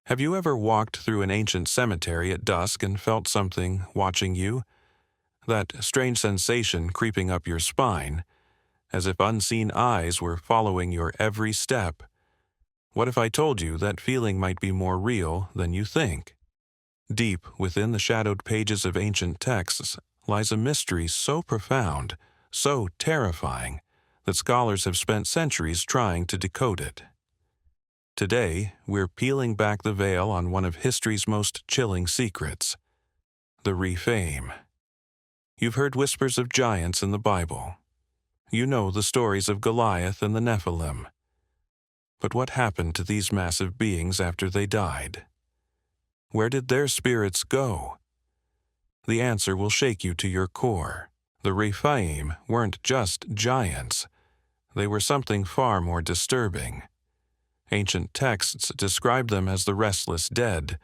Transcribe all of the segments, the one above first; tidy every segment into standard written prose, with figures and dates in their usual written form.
Have you ever walked through an ancient cemetery at dusk and felt something watching you? That strange sensation creeping up your spine, as if unseen eyes were following your every step. What if I told you that feeling might be more real than you think? Deep within the shadowed pages of ancient texts lies a mystery so profound, so terrifying, that scholars have spent centuries trying to decode it. Today, we're peeling back the veil on one of history's most chilling secrets, the Rephaim. You've heard whispers of giants in the Bible. You know the stories of Goliath and the Nephilim. But what happened to these massive beings after they died? Where did their spirits go? The answer will shake you to your core. The Rephaim weren't just giants. They were something far more disturbing. Ancient texts describe them as the restless dead,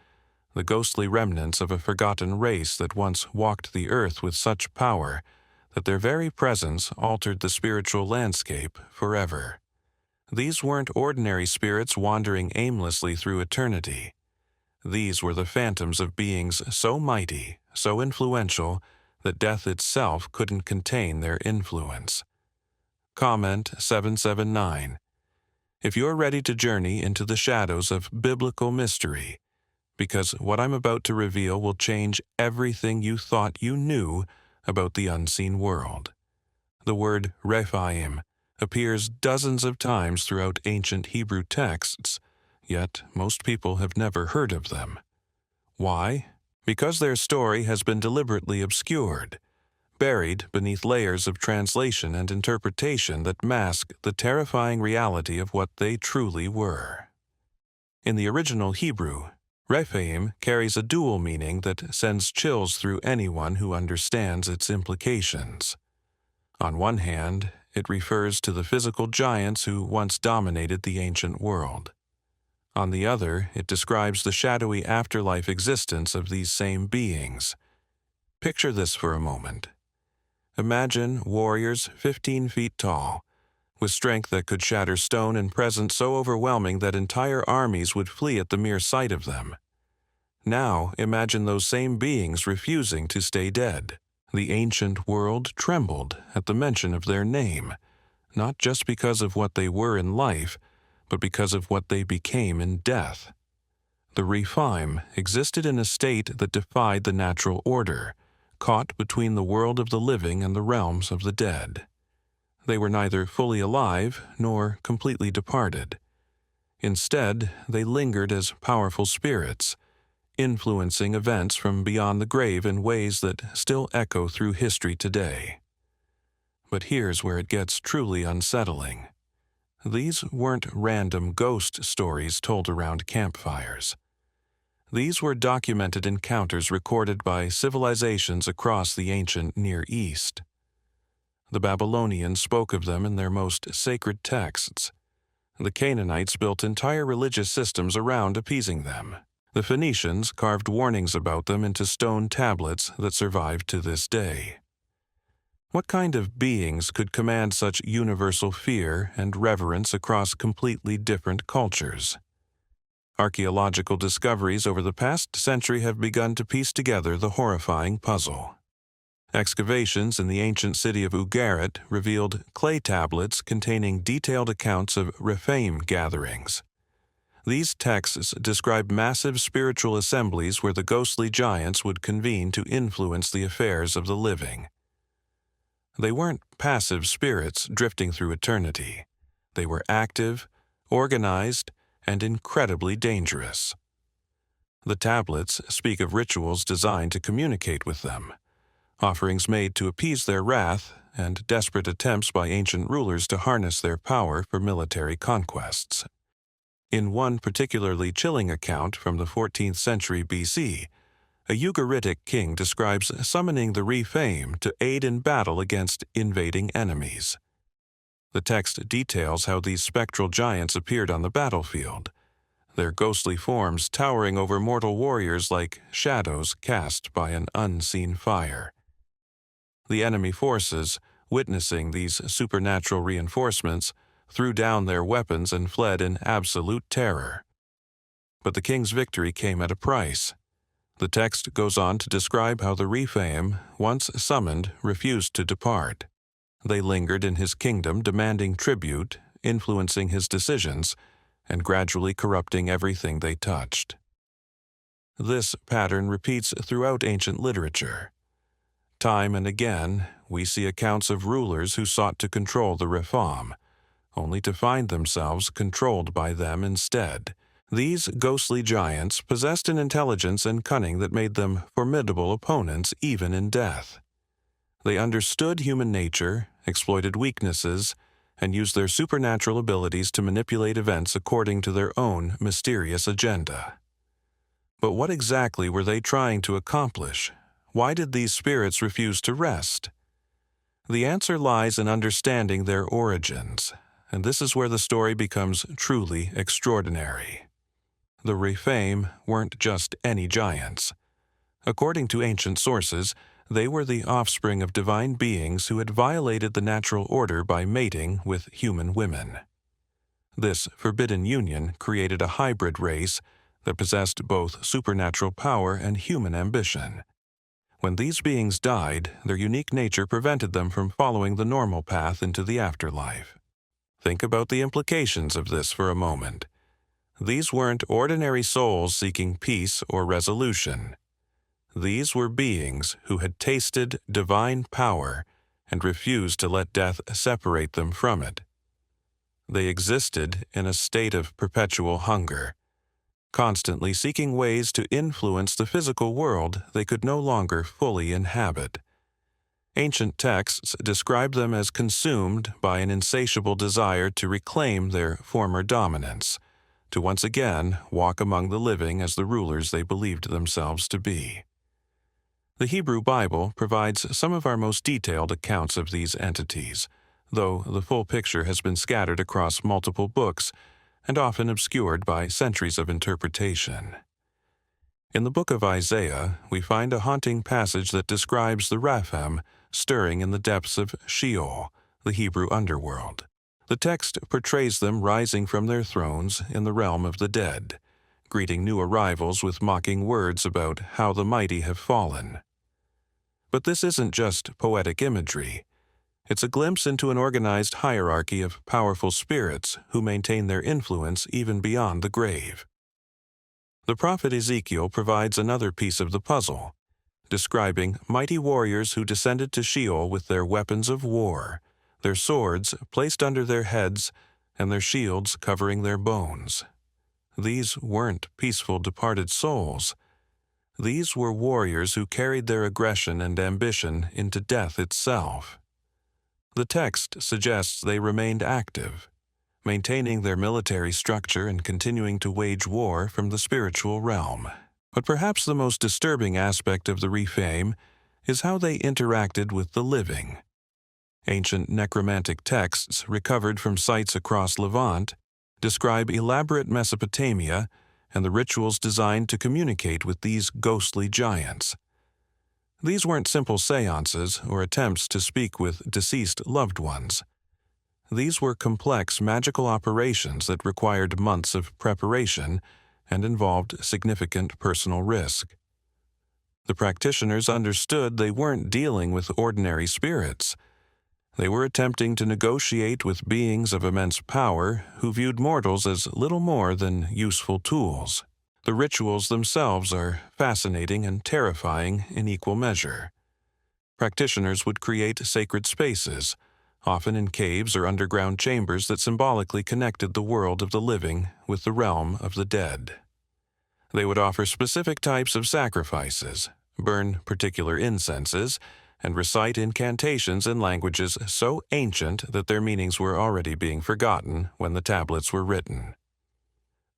the ghostly remnants of a forgotten race that once walked the earth with such power that their very presence altered the spiritual landscape forever. These weren't ordinary spirits wandering aimlessly through eternity. These were the phantoms of beings so mighty, so influential, that death itself couldn't contain their influence. Comment 779. If you're ready to journey into the shadows of biblical mystery, because what I'm about to reveal will change everything you thought you knew about the unseen world. The word Rephaim appears dozens of times throughout ancient Hebrew texts, yet most people have never heard of them. Why? Because their story has been deliberately obscured, buried beneath layers of translation and interpretation that mask the terrifying reality of what they truly were. In the original Hebrew, Rephaim carries a dual meaning that sends chills through anyone who understands its implications. On one hand, it refers to the physical giants who once dominated the ancient world. On the other, it describes the shadowy afterlife existence of these same beings. Picture this for a moment. Imagine warriors 15 feet tall, with strength that could shatter stone and presence so overwhelming that entire armies would flee at the mere sight of them. Now imagine those same beings refusing to stay dead. The ancient world trembled at the mention of their name, not just because of what they were in life, but because of what they became in death. The Rephaim existed in a state that defied the natural order, caught between the world of the living and the realms of the dead. They were neither fully alive nor completely departed. Instead, they lingered as powerful spirits, influencing events from beyond the grave in ways that still echo through history today. But here's where it gets truly unsettling. These weren't random ghost stories told around campfires. These were documented encounters recorded by civilizations across the ancient Near East. The Babylonians spoke of them in their most sacred texts. The Canaanites built entire religious systems around appeasing them. The Phoenicians carved warnings about them into stone tablets that survive to this day. What kind of beings could command such universal fear and reverence across completely different cultures? Archaeological discoveries over the past century have begun to piece together the horrifying puzzle. Excavations in the ancient city of Ugarit revealed clay tablets containing detailed accounts of Rephaim gatherings. These texts describe massive spiritual assemblies where the ghostly giants would convene to influence the affairs of the living. They weren't passive spirits drifting through eternity. They were active, organized, and incredibly dangerous. The tablets speak of rituals designed to communicate with them, offerings made to appease their wrath, and desperate attempts by ancient rulers to harness their power for military conquests. In one particularly chilling account from the 14th century BC, a Ugaritic king describes summoning the Rephaim to aid in battle against invading enemies. The text details how these spectral giants appeared on the battlefield, their ghostly forms towering over mortal warriors like shadows cast by an unseen fire. The enemy forces, witnessing these supernatural reinforcements, threw down their weapons and fled in absolute terror. But the king's victory came at a price. The text goes on to describe how the Rephaim, once summoned, refused to depart. They lingered in his kingdom, demanding tribute, influencing his decisions, and gradually corrupting everything they touched. This pattern repeats throughout ancient literature. Time and again, we see accounts of rulers who sought to control the Rephaim, only to find themselves controlled by them instead. These ghostly giants possessed an intelligence and cunning that made them formidable opponents even in death. They understood human nature, exploited weaknesses, and used their supernatural abilities to manipulate events according to their own mysterious agenda. But what exactly were they trying to accomplish? Why did these spirits refuse to rest? The answer lies in understanding their origins, and this is where the story becomes truly extraordinary. The Rephaim weren't just any giants. According to ancient sources, they were the offspring of divine beings who had violated the natural order by mating with human women. This forbidden union created a hybrid race that possessed both supernatural power and human ambition. When these beings died, their unique nature prevented them from following the normal path into the afterlife. Think about the implications of this for a moment. These weren't ordinary souls seeking peace or resolution. These were beings who had tasted divine power and refused to let death separate them from it. They existed in a state of perpetual hunger, constantly seeking ways to influence the physical world they could no longer fully inhabit. Ancient texts describe them as consumed by an insatiable desire to reclaim their former dominance, to once again walk among the living as the rulers they believed themselves to be. The Hebrew Bible provides some of our most detailed accounts of these entities, though the full picture has been scattered across multiple books and often obscured by centuries of interpretation. In the book of Isaiah, we find a haunting passage that describes the Rephaim stirring in the depths of Sheol, the Hebrew underworld. The text portrays them rising from their thrones in the realm of the dead, greeting new arrivals with mocking words about how the mighty have fallen. But this isn't just poetic imagery. It's a glimpse into an organized hierarchy of powerful spirits who maintain their influence even beyond the grave. The prophet Ezekiel provides another piece of the puzzle, describing mighty warriors who descended to Sheol with their weapons of war, their swords placed under their heads, and their shields covering their bones. These weren't peaceful departed souls. These were warriors who carried their aggression and ambition into death itself. The text suggests they remained active, maintaining their military structure and continuing to wage war from the spiritual realm. But perhaps the most disturbing aspect of the Rephaim is how they interacted with the living. Ancient necromantic texts recovered from sites across Levant describe elaborate Mesopotamia and the rituals designed to communicate with these ghostly giants. These weren't simple seances or attempts to speak with deceased loved ones. These were complex magical operations that required months of preparation and involved significant personal risk. The practitioners understood they weren't dealing with ordinary spirits. They were attempting to negotiate with beings of immense power who viewed mortals as little more than useful tools. The rituals themselves are fascinating and terrifying in equal measure. Practitioners would create sacred spaces, often in caves or underground chambers that symbolically connected the world of the living with the realm of the dead. They would offer specific types of sacrifices, burn particular incenses, and recite incantations in languages so ancient that their meanings were already being forgotten when the tablets were written.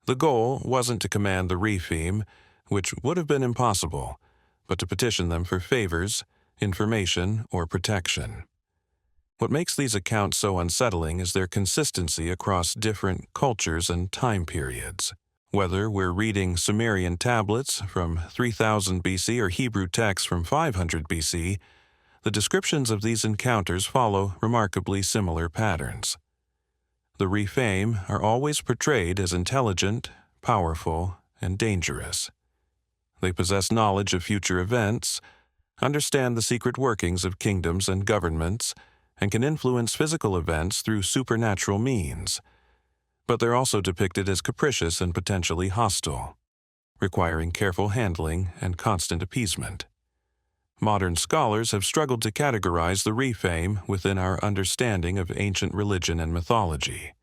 The goal wasn't to command the Rephaim, which would have been impossible, but to petition them for favors, information, or protection. What makes these accounts so unsettling is their consistency across different cultures and time periods. Whether we're reading Sumerian tablets from 3000 BC or Hebrew texts from 500 BC, the descriptions of these encounters follow remarkably similar patterns. The Rephaim are always portrayed as intelligent, powerful, and dangerous. They possess knowledge of future events, understand the secret workings of kingdoms and governments, and can influence physical events through supernatural means. But they're also depicted as capricious and potentially hostile, requiring careful handling and constant appeasement. Modern scholars have struggled to categorize the Rephaim within our understanding of ancient religion and mythology.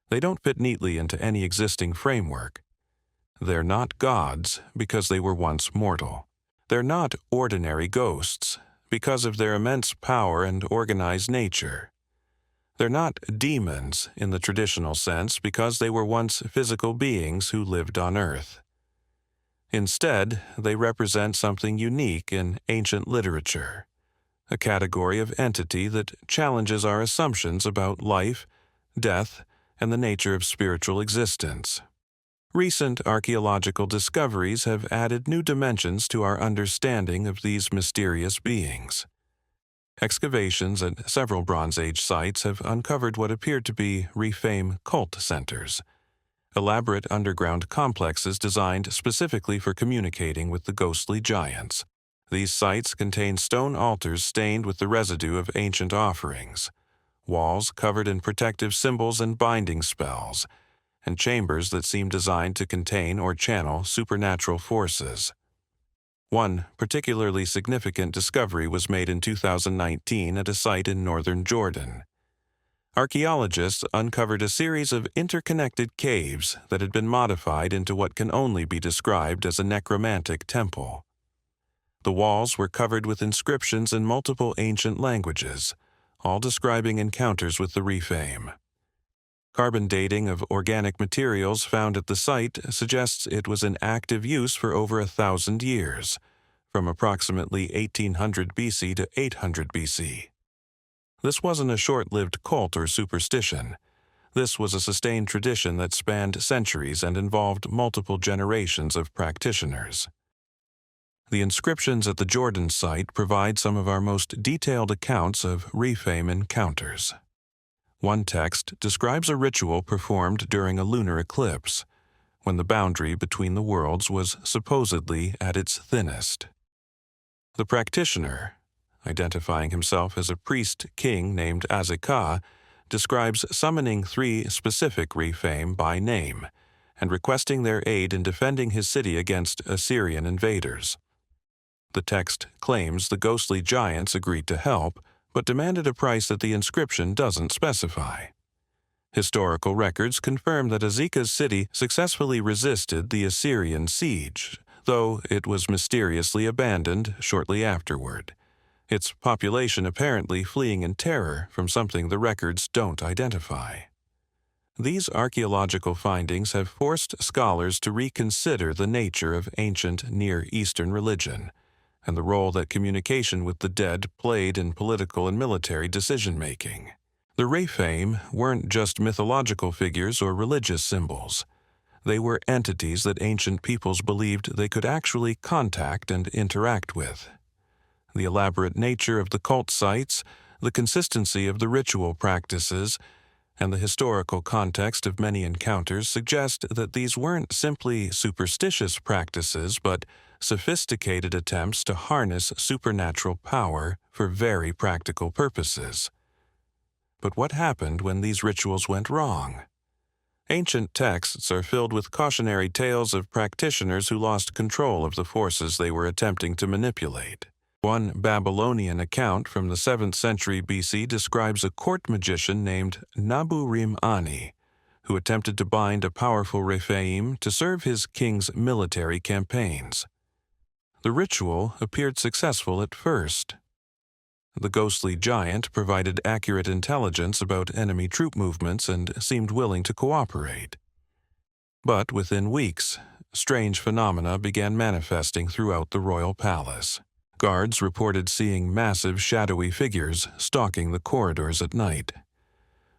They don't fit neatly into any existing framework. They're not gods because they were once mortal. They're not ordinary ghosts because of their immense power and organized nature. They're not demons in the traditional sense because they were once physical beings who lived on Earth. Instead, they represent something unique in ancient literature, a category of entity that challenges our assumptions about life, death, and the nature of spiritual existence. Recent archaeological discoveries have added new dimensions to our understanding of these mysterious beings. Excavations at several Bronze Age sites have uncovered what appeared to be Rephaim cult centers, elaborate underground complexes designed specifically for communicating with the ghostly giants. These sites contain stone altars stained with the residue of ancient offerings, walls covered in protective symbols and binding spells, and chambers that seem designed to contain or channel supernatural forces. One particularly significant discovery was made in 2019 at a site in northern Jordan. Archaeologists uncovered a series of interconnected caves that had been modified into what can only be described as a necromantic temple. The walls were covered with inscriptions in multiple ancient languages, all describing encounters with the Rephaim. Carbon dating of organic materials found at the site suggests it was in active use for over 1,000 years, from approximately 1800 BC to 800 BC. This wasn't a short-lived cult or superstition. This was a sustained tradition that spanned centuries and involved multiple generations of practitioners. The inscriptions at the Jordan site provide some of our most detailed accounts of Rephaim encounters. One text describes a ritual performed during a lunar eclipse, when the boundary between the worlds was supposedly at its thinnest. The practitioner, identifying himself as a priest-king named Azekah, describes summoning 3 specific Rephaim by name and requesting their aid in defending his city against Assyrian invaders. The text claims the ghostly giants agreed to help, but demanded a price that the inscription doesn't specify. Historical records confirm that Azekah's city successfully resisted the Assyrian siege, though it was mysteriously abandoned shortly afterward, its population apparently fleeing in terror from something the records don't identify. These archaeological findings have forced scholars to reconsider the nature of ancient Near Eastern religion and the role that communication with the dead played in political and military decision-making. The Rephaim weren't just mythological figures or religious symbols. They were entities that ancient peoples believed they could actually contact and interact with. The elaborate nature of the cult sites, the consistency of the ritual practices, and the historical context of many encounters suggest that these weren't simply superstitious practices but sophisticated attempts to harness supernatural power for very practical purposes. But what happened when these rituals went wrong? Ancient texts are filled with cautionary tales of practitioners who lost control of the forces they were attempting to manipulate. One Babylonian account from the 7th century BC describes a court magician named Nabu-rim-Ani, who attempted to bind a powerful Rephaim to serve his king's military campaigns. The ritual appeared successful at first. The ghostly giant provided accurate intelligence about enemy troop movements and seemed willing to cooperate. But within weeks, strange phenomena began manifesting throughout the royal palace. Guards reported seeing massive shadowy figures stalking the corridors at night.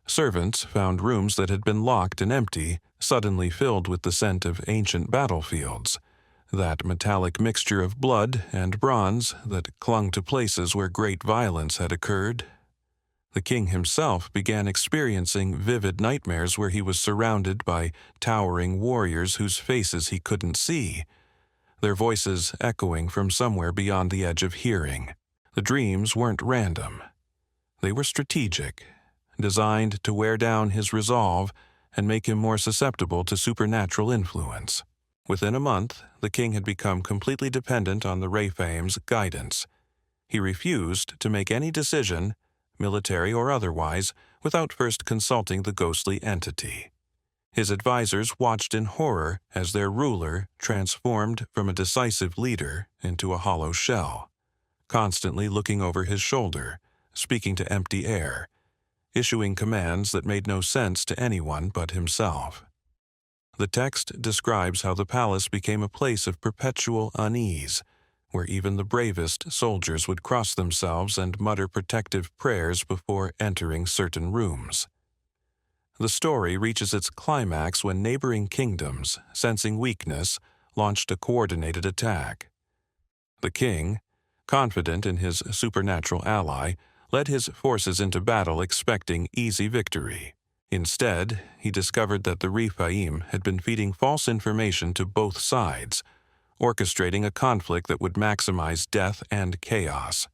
Servants found rooms that had been locked and empty suddenly filled with the scent of ancient battlefields, that metallic mixture of blood and bronze that clung to places where great violence had occurred. The king himself began experiencing vivid nightmares where he was surrounded by towering warriors whose faces he couldn't see, their voices echoing from somewhere beyond the edge of hearing. The dreams weren't random. They were strategic, designed to wear down his resolve and make him more susceptible to supernatural influence. Within a month, the king had become completely dependent on the Rephaim's guidance. He refused to make any decision, military or otherwise, without first consulting the ghostly entity. His advisors watched in horror as their ruler transformed from a decisive leader into a hollow shell, constantly looking over his shoulder, speaking to empty air, issuing commands that made no sense to anyone but himself. The text describes how the palace became a place of perpetual unease, where even the bravest soldiers would cross themselves and mutter protective prayers before entering certain rooms. The story reaches its climax when neighboring kingdoms, sensing weakness, launched a coordinated attack. The king, confident in his supernatural ally, led his forces into battle expecting easy victory. Instead, he discovered that the Rephaim had been feeding false information to both sides, orchestrating a conflict that would maximize death and chaos.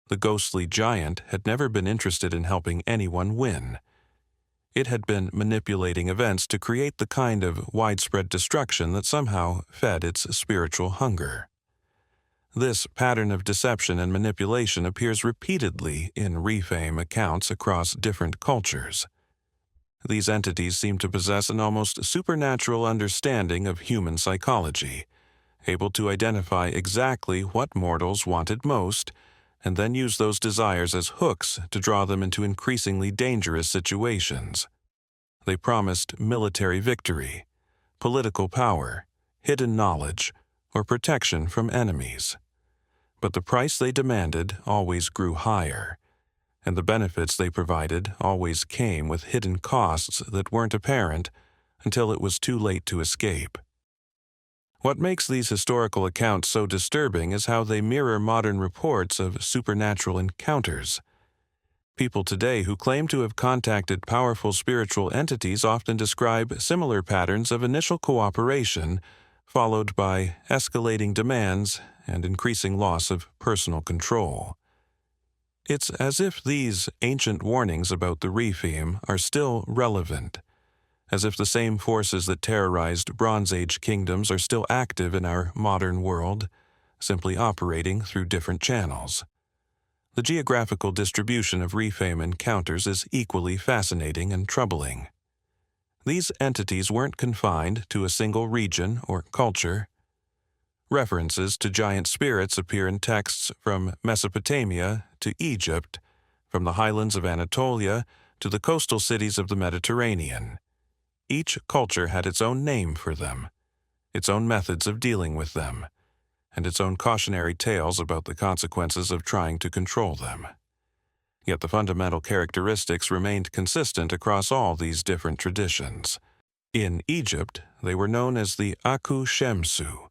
The ghostly giant had never been interested in helping anyone win. It had been manipulating events to create the kind of widespread destruction that somehow fed its spiritual hunger. This pattern of deception and manipulation appears repeatedly in Rephaim accounts across different cultures. These entities seem to possess an almost supernatural understanding of human psychology, able to identify exactly what mortals wanted most, and then use those desires as hooks to draw them into increasingly dangerous situations. They promised military victory, political power, hidden knowledge, or protection from enemies. But the price they demanded always grew higher, and the benefits they provided always came with hidden costs that weren't apparent until it was too late to escape. What makes these historical accounts so disturbing is how they mirror modern reports of supernatural encounters. People today who claim to have contacted powerful spiritual entities often describe similar patterns of initial cooperation, followed by escalating demands and increasing loss of personal control. It's as if these ancient warnings about the Rephaim are still relevant, as if the same forces that terrorized Bronze Age kingdoms are still active in our modern world, simply operating through different channels. The geographical distribution of Rephaim encounters is equally fascinating and troubling. These entities weren't confined to a single region or culture. References to giant spirits appear in texts from Mesopotamia to Egypt, from the highlands of Anatolia to the coastal cities of the Mediterranean. Each culture had its own name for them, its own methods of dealing with them, and its own cautionary tales about the consequences of trying to control them. Yet the fundamental characteristics remained consistent across all these different traditions. In Egypt, they were known as the Aku Shemsu,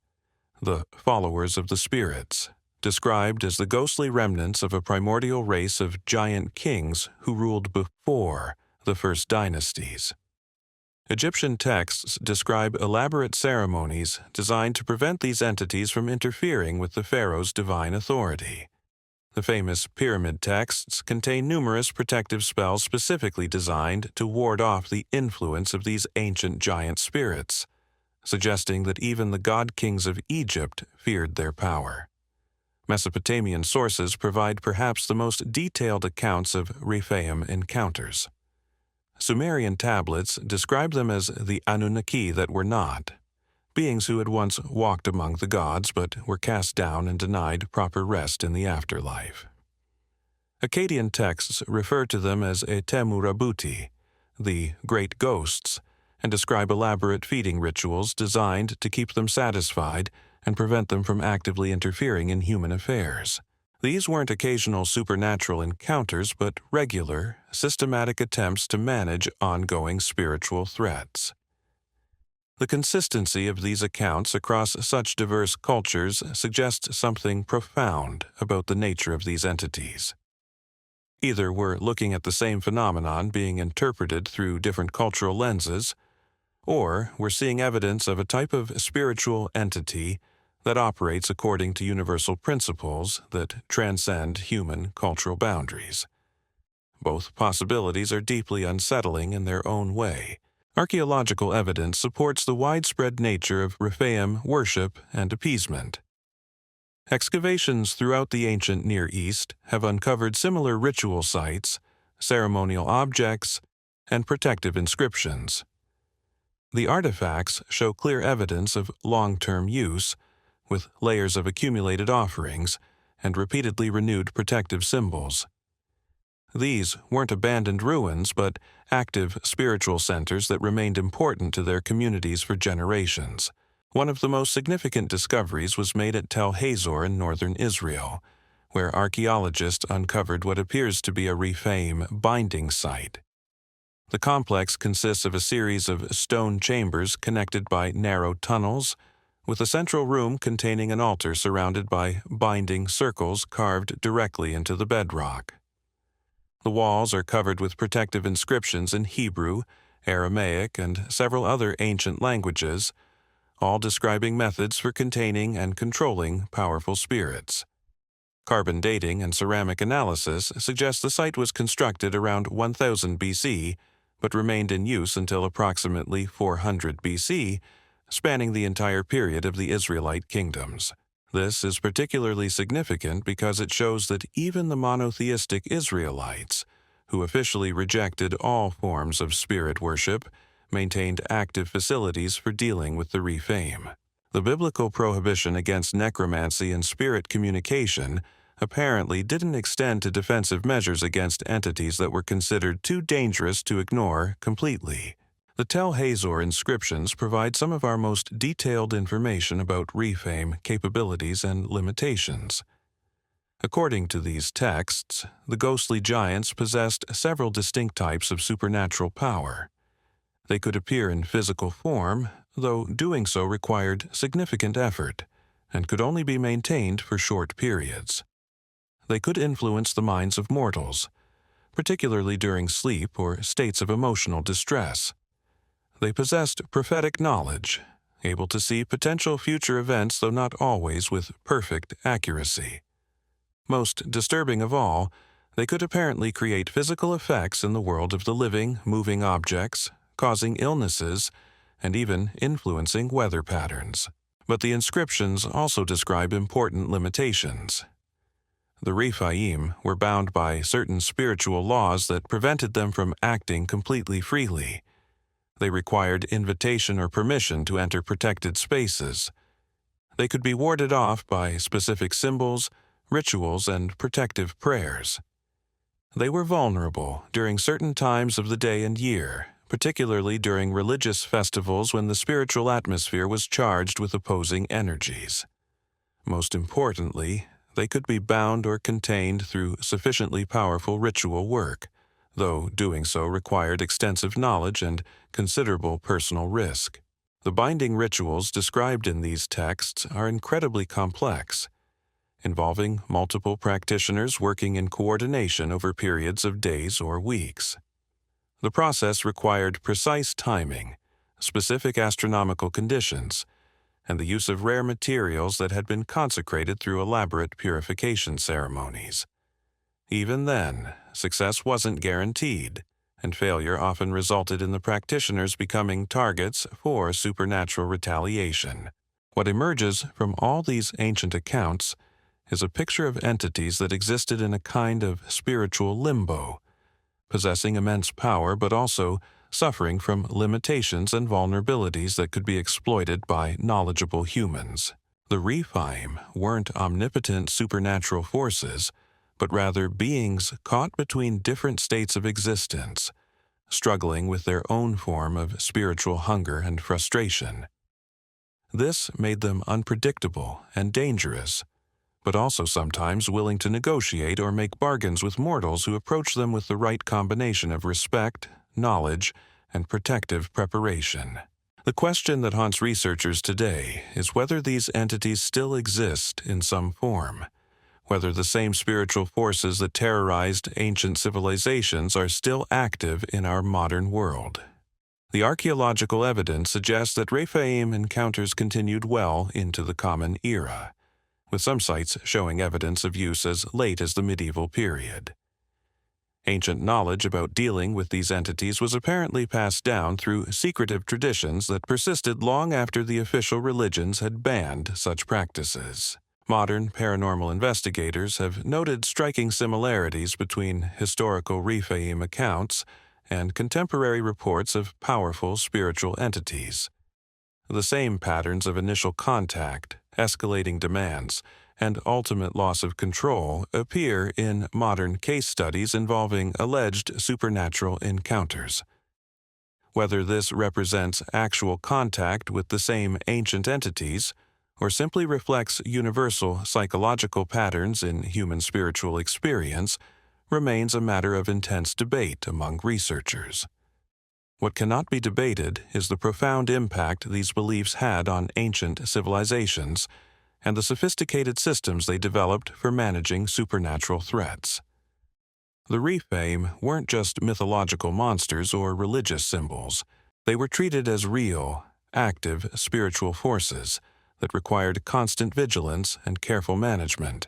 the followers of the spirits, described as the ghostly remnants of a primordial race of giant kings who ruled before the first dynasties. Egyptian texts describe elaborate ceremonies designed to prevent these entities from interfering with the pharaoh's divine authority. The famous pyramid texts contain numerous protective spells specifically designed to ward off the influence of these ancient giant spirits, suggesting that even the god-kings of Egypt feared their power. Mesopotamian sources provide perhaps the most detailed accounts of Rephaim encounters. Sumerian tablets describe them as the Anunnaki that were not, beings who had once walked among the gods but were cast down and denied proper rest in the afterlife. Akkadian texts refer to them as Etemurabuti, the great ghosts, and describe elaborate feeding rituals designed to keep them satisfied and prevent them from actively interfering in human affairs. These weren't occasional supernatural encounters, but regular, systematic attempts to manage ongoing spiritual threats. The consistency of these accounts across such diverse cultures suggests something profound about the nature of these entities. Either we're looking at the same phenomenon being interpreted through different cultural lenses, or we're seeing evidence of a type of spiritual entity that operates according to universal principles that transcend human cultural boundaries. Both possibilities are deeply unsettling in their own way. Archaeological evidence supports the widespread nature of Rephaim worship and appeasement. Excavations throughout the ancient Near East have uncovered similar ritual sites, ceremonial objects, and protective inscriptions. The artifacts show clear evidence of long-term use, with layers of accumulated offerings and repeatedly renewed protective symbols. These weren't abandoned ruins, but active spiritual centers that remained important to their communities for generations. One of the most significant discoveries was made at Tel Hazor in northern Israel, where archaeologists uncovered what appears to be a Rephaim binding site. The complex consists of a series of stone chambers connected by narrow tunnels, with a central room containing an altar surrounded by binding circles carved directly into the bedrock. The walls are covered with protective inscriptions in Hebrew, Aramaic, and several other ancient languages, all describing methods for containing and controlling powerful spirits. Carbon dating and ceramic analysis suggest the site was constructed around 1000 BC, but remained in use until approximately 400 BC, spanning the entire period of the Israelite kingdoms. This is particularly significant because it shows that even the monotheistic Israelites, who officially rejected all forms of spirit worship, maintained active facilities for dealing with the Rephaim. The biblical prohibition against necromancy and spirit communication apparently didn't extend to defensive measures against entities that were considered too dangerous to ignore completely. The Tel Hazor inscriptions provide some of our most detailed information about Rephaim capabilities and limitations. According to these texts, the ghostly giants possessed several distinct types of supernatural power. They could appear in physical form, though doing so required significant effort, and could only be maintained for short periods. They could influence the minds of mortals, particularly during sleep or states of emotional distress. They possessed prophetic knowledge, able to see potential future events, though not always with perfect accuracy. Most disturbing of all, they could apparently create physical effects in the world of the living, moving objects, causing illnesses, and even influencing weather patterns. But the inscriptions also describe important limitations. The Rephaim were bound by certain spiritual laws that prevented them from acting completely freely. They required invitation or permission to enter protected spaces. They could be warded off by specific symbols, rituals, and protective prayers. They were vulnerable during certain times of the day and year, particularly during religious festivals when the spiritual atmosphere was charged with opposing energies. Most importantly, they could be bound or contained through sufficiently powerful ritual work, though doing so required extensive knowledge and considerable personal risk. The binding rituals described in these texts are incredibly complex, involving multiple practitioners working in coordination over periods of days or weeks. The process required precise timing, specific astronomical conditions, and the use of rare materials that had been consecrated through elaborate purification ceremonies. Even then, success wasn't guaranteed, and failure often resulted in the practitioners becoming targets for supernatural retaliation. What emerges from all these ancient accounts is a picture of entities that existed in a kind of spiritual limbo, possessing immense power but also suffering from limitations and vulnerabilities that could be exploited by knowledgeable humans. The Rephaim weren't omnipotent supernatural forces, but rather beings caught between different states of existence, struggling with their own form of spiritual hunger and frustration. This made them unpredictable and dangerous, but also sometimes willing to negotiate or make bargains with mortals who approach them with the right combination of respect, knowledge, and protective preparation. The question that haunts researchers today is whether these entities still exist in some form, whether the same spiritual forces that terrorized ancient civilizations are still active in our modern world. The archaeological evidence suggests that Rephaim encounters continued well into the Common Era, with some sites showing evidence of use as late as the medieval period. Ancient knowledge about dealing with these entities was apparently passed down through secretive traditions that persisted long after the official religions had banned such practices. Modern paranormal investigators have noted striking similarities between historical Rephaim accounts and contemporary reports of powerful spiritual entities. The same patterns of initial contact, escalating demands, and ultimate loss of control appear in modern case studies involving alleged supernatural encounters. Whether this represents actual contact with the same ancient entities, or simply reflects universal psychological patterns in human spiritual experience, remains a matter of intense debate among researchers. What cannot be debated is the profound impact these beliefs had on ancient civilizations and the sophisticated systems they developed for managing supernatural threats. The Rephaim weren't just mythological monsters or religious symbols. They were treated as real, active spiritual forces that required constant vigilance and careful management.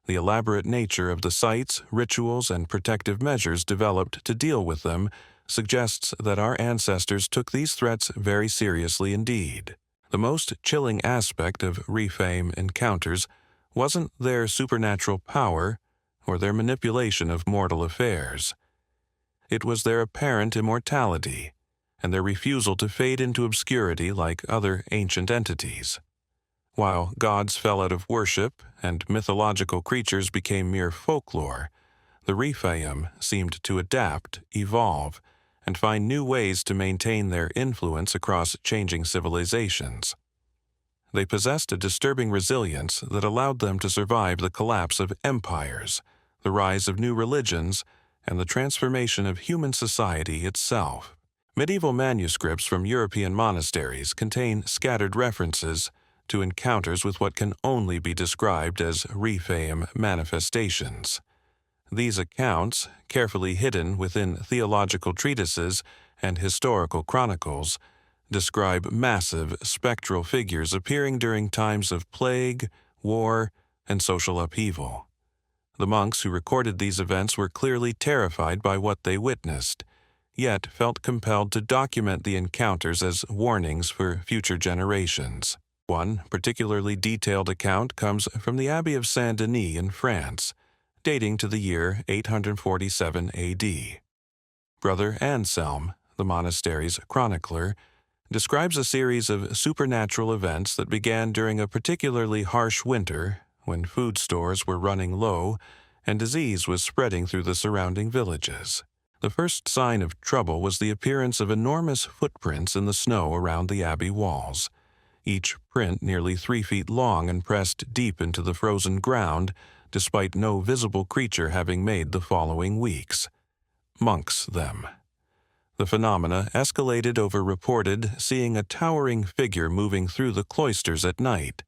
The elaborate nature of the sites, rituals, and protective measures developed to deal with them suggests that our ancestors took these threats very seriously indeed. The most chilling aspect of Rephaim encounters wasn't their supernatural power or their manipulation of mortal affairs. It was their apparent immortality and their refusal to fade into obscurity like other ancient entities. While gods fell out of worship and mythological creatures became mere folklore, the Rephaim seemed to adapt, evolve, and find new ways to maintain their influence across changing civilizations. They possessed a disturbing resilience that allowed them to survive the collapse of empires, the rise of new religions, and the transformation of human society itself. Medieval manuscripts from European monasteries contain scattered references to encounters with what can only be described as Rephaim manifestations. These accounts, carefully hidden within theological treatises and historical chronicles, describe massive spectral figures appearing during times of plague, war, and social upheaval. The monks who recorded these events were clearly terrified by what they witnessed, yet felt compelled to document the encounters as warnings for future generations. One particularly detailed account comes from the Abbey of Saint-Denis in France, dating to the year 847 A.D. Brother Anselm, the monastery's chronicler, describes a series of supernatural events that began during a particularly harsh winter when food stores were running low and disease was spreading through the surrounding villages. The first sign of trouble was the appearance of enormous footprints in the snow around the abbey walls, each print nearly 3 feet long and pressed deep into the frozen ground, despite no visible creature having made the following weeks. Monks, them. The phenomena escalated over reported seeing a towering figure moving through the cloisters at night,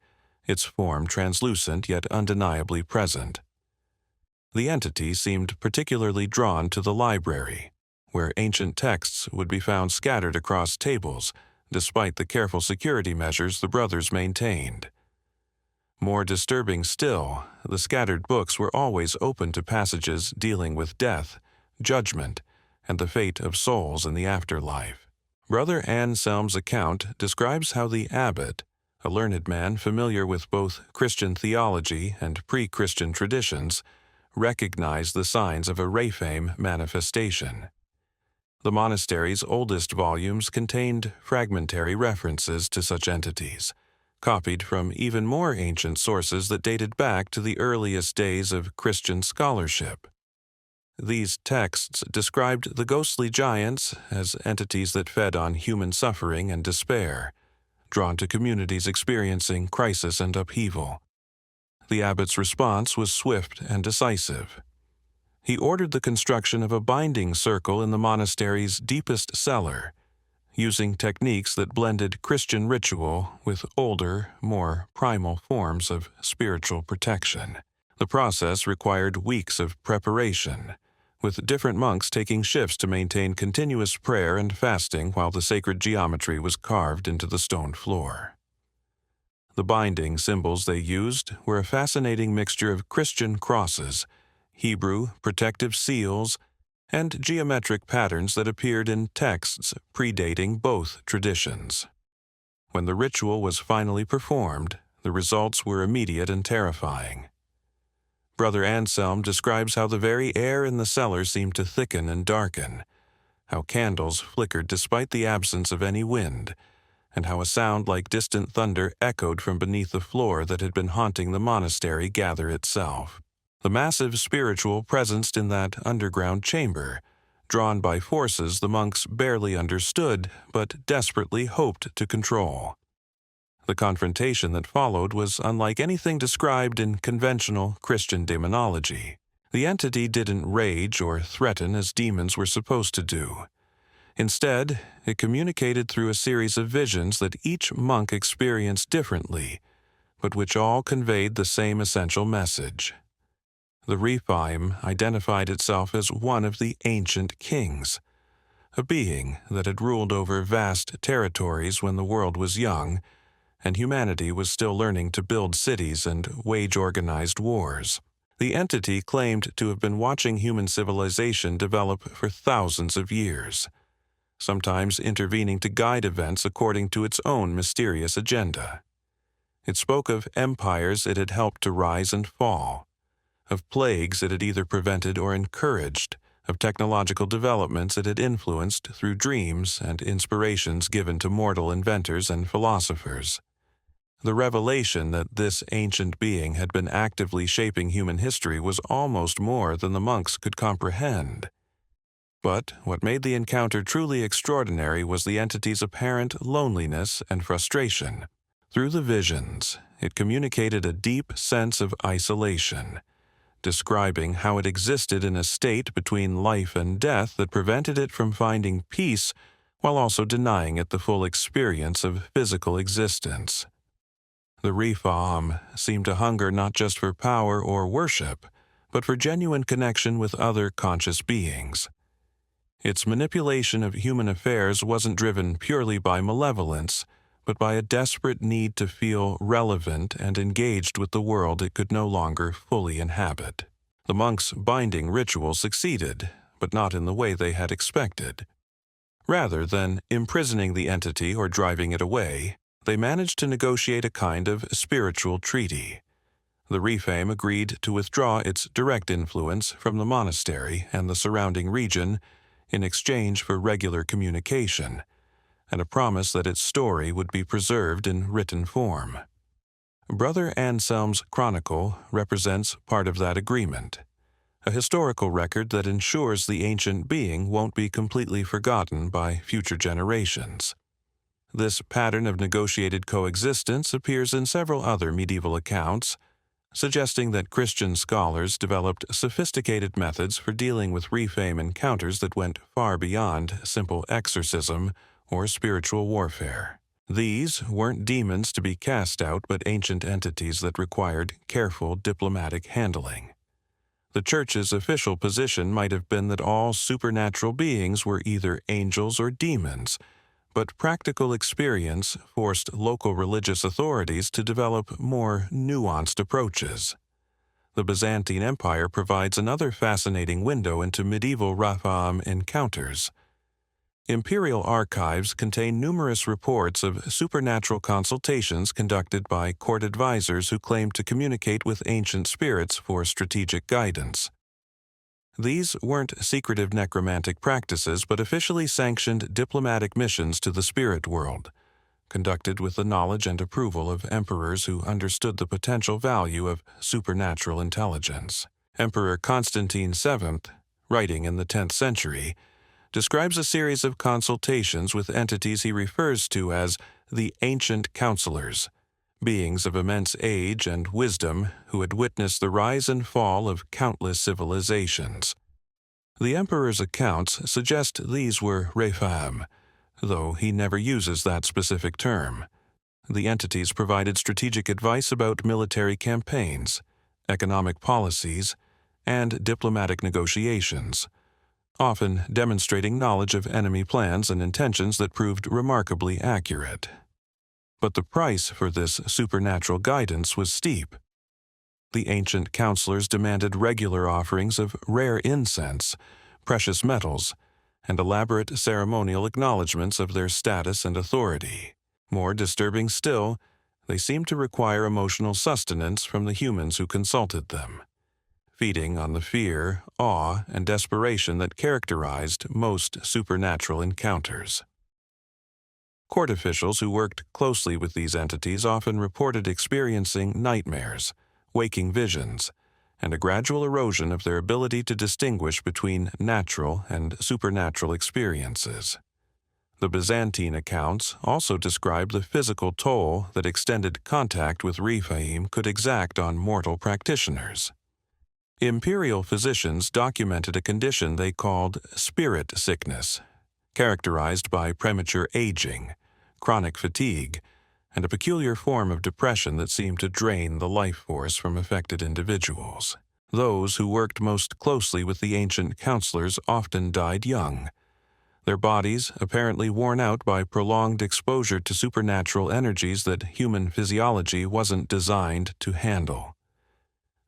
its form translucent yet undeniably present. The entity seemed particularly drawn to the library, where ancient texts would be found scattered across tables, despite the careful security measures the brothers maintained. More disturbing still, the scattered books were always open to passages dealing with death, judgment, and the fate of souls in the afterlife. Brother Anselm's account describes how the abbot, a learned man familiar with both Christian theology and pre-Christian traditions, recognized the signs of a Rephaim manifestation. The monastery's oldest volumes contained fragmentary references to such entities, copied from even more ancient sources that dated back to the earliest days of Christian scholarship. These texts described the ghostly giants as entities that fed on human suffering and despair, drawn to communities experiencing crisis and upheaval. The abbot's response was swift and decisive. He ordered the construction of a binding circle in the monastery's deepest cellar, using techniques that blended Christian ritual with older, more primal forms of spiritual protection. The process required weeks of preparation, with different monks taking shifts to maintain continuous prayer and fasting while the sacred geometry was carved into the stone floor. The binding symbols they used were a fascinating mixture of Christian crosses, Hebrew protective seals, and geometric patterns that appeared in texts predating both traditions. When the ritual was finally performed, the results were immediate and terrifying. Brother Anselm describes how the very air in the cellar seemed to thicken and darken, how candles flickered despite the absence of any wind, and how a sound like distant thunder echoed from beneath the floor that had been haunting the monastery gather itself. The massive spiritual presence in that underground chamber, drawn by forces the monks barely understood but desperately hoped to control. The confrontation that followed was unlike anything described in conventional Christian demonology. The entity didn't rage or threaten as demons were supposed to do. Instead, it communicated through a series of visions that each monk experienced differently, but which all conveyed the same essential message. The Rephaim identified itself as one of the ancient kings, a being that had ruled over vast territories when the world was young, and humanity was still learning to build cities and wage organized wars. The entity claimed to have been watching human civilization develop for thousands of years, sometimes intervening to guide events according to its own mysterious agenda. It spoke of empires it had helped to rise and fall, of plagues it had either prevented or encouraged, of technological developments it had influenced through dreams and inspirations given to mortal inventors and philosophers. The revelation that this ancient being had been actively shaping human history was almost more than the monks could comprehend. But what made the encounter truly extraordinary was the entity's apparent loneliness and frustration. Through the visions, it communicated a deep sense of isolation, describing how it existed in a state between life and death that prevented it from finding peace while also denying it the full experience of physical existence. The Rephaim seemed to hunger not just for power or worship, but for genuine connection with other conscious beings. Its manipulation of human affairs wasn't driven purely by malevolence, but by a desperate need to feel relevant and engaged with the world it could no longer fully inhabit. The monks' binding ritual succeeded, but not in the way they had expected. Rather than imprisoning the entity or driving it away, they managed to negotiate a kind of spiritual treaty. The Rephaim agreed to withdraw its direct influence from the monastery and the surrounding region in exchange for regular communication, and a promise that its story would be preserved in written form. Brother Anselm's chronicle represents part of that agreement, a historical record that ensures the ancient being won't be completely forgotten by future generations. This pattern of negotiated coexistence appears in several other medieval accounts, suggesting that Christian scholars developed sophisticated methods for dealing with Rephaim encounters that went far beyond simple exorcism or spiritual warfare. These weren't demons to be cast out, but ancient entities that required careful diplomatic handling. The Church's official position might have been that all supernatural beings were either angels or demons, but practical experience forced local religious authorities to develop more nuanced approaches. The Byzantine Empire provides another fascinating window into medieval Rephaim encounters. Imperial archives contain numerous reports of supernatural consultations conducted by court advisors who claimed to communicate with ancient spirits for strategic guidance. These weren't secretive necromantic practices, but officially sanctioned diplomatic missions to the spirit world, conducted with the knowledge and approval of emperors who understood the potential value of supernatural intelligence. Emperor Constantine VII, writing in the 10th century, describes a series of consultations with entities he refers to as the ancient counselors, beings of immense age and wisdom who had witnessed the rise and fall of countless civilizations. The emperor's accounts suggest these were Rephaim, though he never uses that specific term. The entities provided strategic advice about military campaigns, economic policies, and diplomatic negotiations, often demonstrating knowledge of enemy plans and intentions that proved remarkably accurate. But the price for this supernatural guidance was steep. The ancient counselors demanded regular offerings of rare incense, precious metals, and elaborate ceremonial acknowledgments of their status and authority. More disturbing still, they seemed to require emotional sustenance from the humans who consulted them, feeding on the fear, awe, and desperation that characterized most supernatural encounters. Court officials who worked closely with these entities often reported experiencing nightmares, waking visions, and a gradual erosion of their ability to distinguish between natural and supernatural experiences. The Byzantine accounts also describe the physical toll that extended contact with Rephaim could exact on mortal practitioners. Imperial physicians documented a condition they called spirit sickness, characterized by premature aging, chronic fatigue, and a peculiar form of depression that seemed to drain the life force from affected individuals. Those who worked most closely with the ancient counselors often died young, their bodies apparently worn out by prolonged exposure to supernatural energies that human physiology wasn't designed to handle.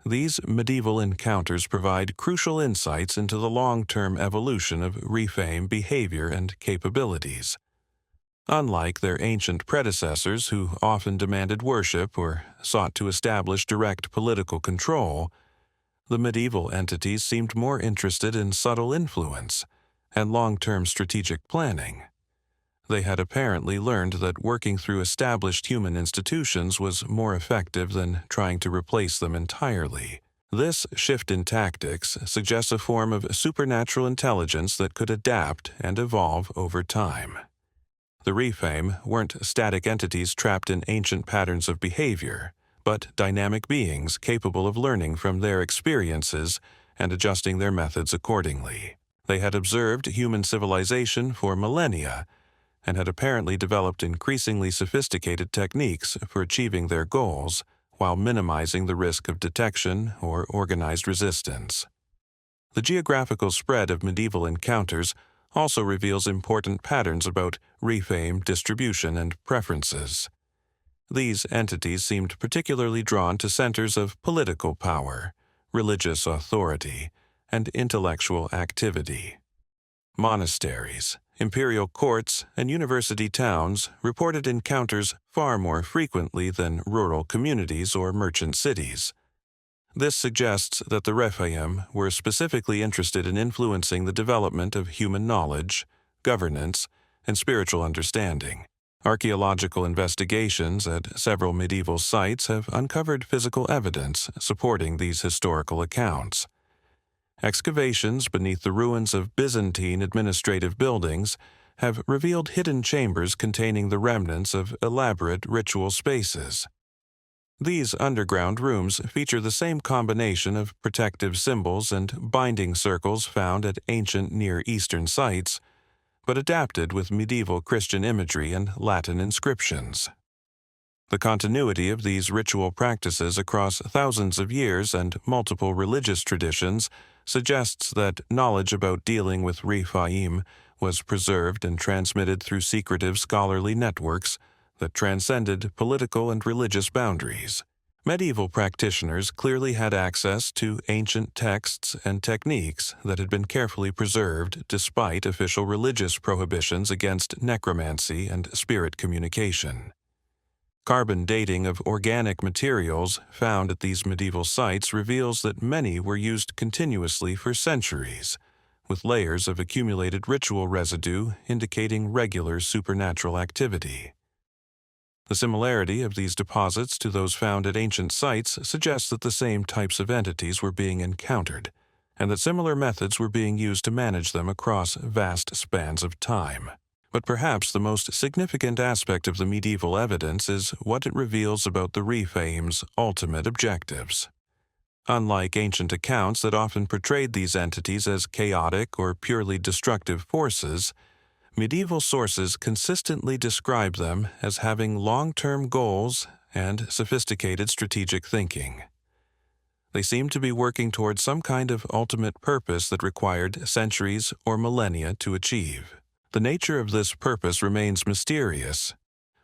These medieval encounters provide crucial insights into the long-term evolution of Rephaim behavior and capabilities. Unlike their ancient predecessors who often demanded worship or sought to establish direct political control, the medieval entities seemed more interested in subtle influence and long-term strategic planning. They had apparently learned that working through established human institutions was more effective than trying to replace them entirely. This shift in tactics suggests a form of supernatural intelligence that could adapt and evolve over time. The Rephaim weren't static entities trapped in ancient patterns of behavior, but dynamic beings capable of learning from their experiences and adjusting their methods accordingly. They had observed human civilization for millennia and had apparently developed increasingly sophisticated techniques for achieving their goals while minimizing the risk of detection or organized resistance. The geographical spread of medieval encounters also reveals important patterns about Rephaim distribution and preferences. These entities seemed particularly drawn to centers of political power, religious authority, and intellectual activity. Monasteries, imperial courts, and university towns reported encounters far more frequently than rural communities or merchant cities. This suggests that the Rephaim were specifically interested in influencing the development of human knowledge, governance, and spiritual understanding. Archaeological investigations at several medieval sites have uncovered physical evidence supporting these historical accounts. Excavations beneath the ruins of Byzantine administrative buildings have revealed hidden chambers containing the remnants of elaborate ritual spaces. These underground rooms feature the same combination of protective symbols and binding circles found at ancient Near Eastern sites, but adapted with medieval Christian imagery and Latin inscriptions. The continuity of these ritual practices across thousands of years and multiple religious traditions suggests that knowledge about dealing with Rephaim was preserved and transmitted through secretive scholarly networks that transcended political and religious boundaries. Medieval practitioners clearly had access to ancient texts and techniques that had been carefully preserved despite official religious prohibitions against necromancy and spirit communication. Carbon dating of organic materials found at these medieval sites reveals that many were used continuously for centuries, with layers of accumulated ritual residue indicating regular supernatural activity. The similarity of these deposits to those found at ancient sites suggests that the same types of entities were being encountered, and that similar methods were being used to manage them across vast spans of time. But perhaps the most significant aspect of the medieval evidence is what it reveals about the Rephaim's ultimate objectives. Unlike ancient accounts that often portrayed these entities as chaotic or purely destructive forces, medieval sources consistently describe them as having long-term goals and sophisticated strategic thinking. They seemed to be working towards some kind of ultimate purpose that required centuries or millennia to achieve. The nature of this purpose remains mysterious,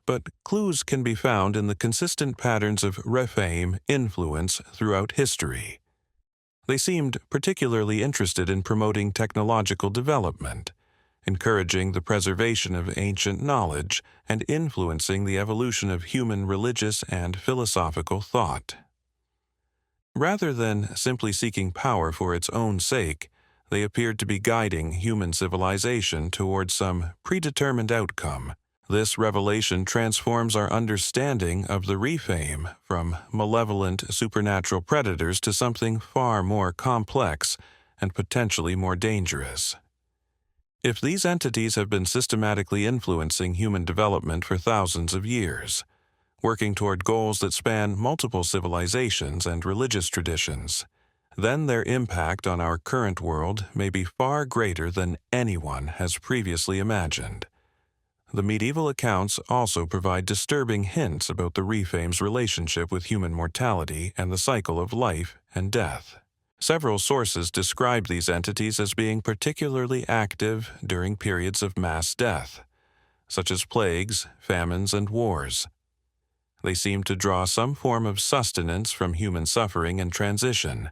but clues can be found in the consistent patterns of Rephaim influence throughout history. They seemed particularly interested in promoting technological development, encouraging the preservation of ancient knowledge, and influencing the evolution of human religious and philosophical thought. Rather than simply seeking power for its own sake, they appeared to be guiding human civilization towards some predetermined outcome. This revelation transforms our understanding of the Rephaim from malevolent supernatural predators to something far more complex and potentially more dangerous. If these entities have been systematically influencing human development for thousands of years, working toward goals that span multiple civilizations and religious traditions, then their impact on our current world may be far greater than anyone has previously imagined. The medieval accounts also provide disturbing hints about the Rephaim's relationship with human mortality and the cycle of life and death. Several sources describe these entities as being particularly active during periods of mass death, such as plagues, famines, and wars. They seem to draw some form of sustenance from human suffering and transition,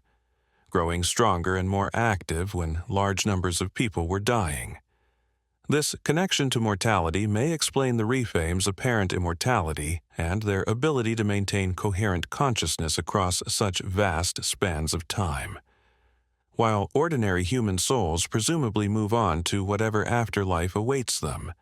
growing stronger and more active when large numbers of people were dying. This connection to mortality may explain the Rephaim's apparent immortality and their ability to maintain coherent consciousness across such vast spans of time. While ordinary human souls presumably move on to whatever afterlife awaits them,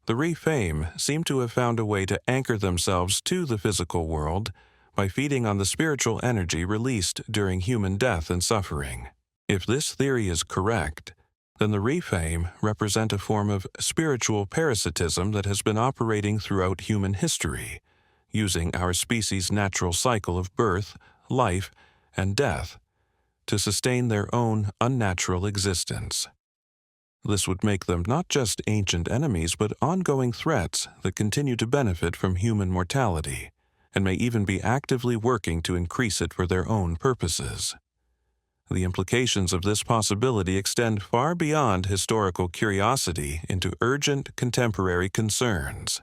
the Rephaim seem to have found a way to anchor themselves to the physical world by feeding on the spiritual energy released during human death and suffering. If this theory is correct, then the Rephaim represent a form of spiritual parasitism that has been operating throughout human history, using our species' natural cycle of birth, life, and death to sustain their own unnatural existence. This would make them not just ancient enemies, but ongoing threats that continue to benefit from human mortality, and may even be actively working to increase it for their own purposes. The implications of this possibility extend far beyond historical curiosity into urgent contemporary concerns.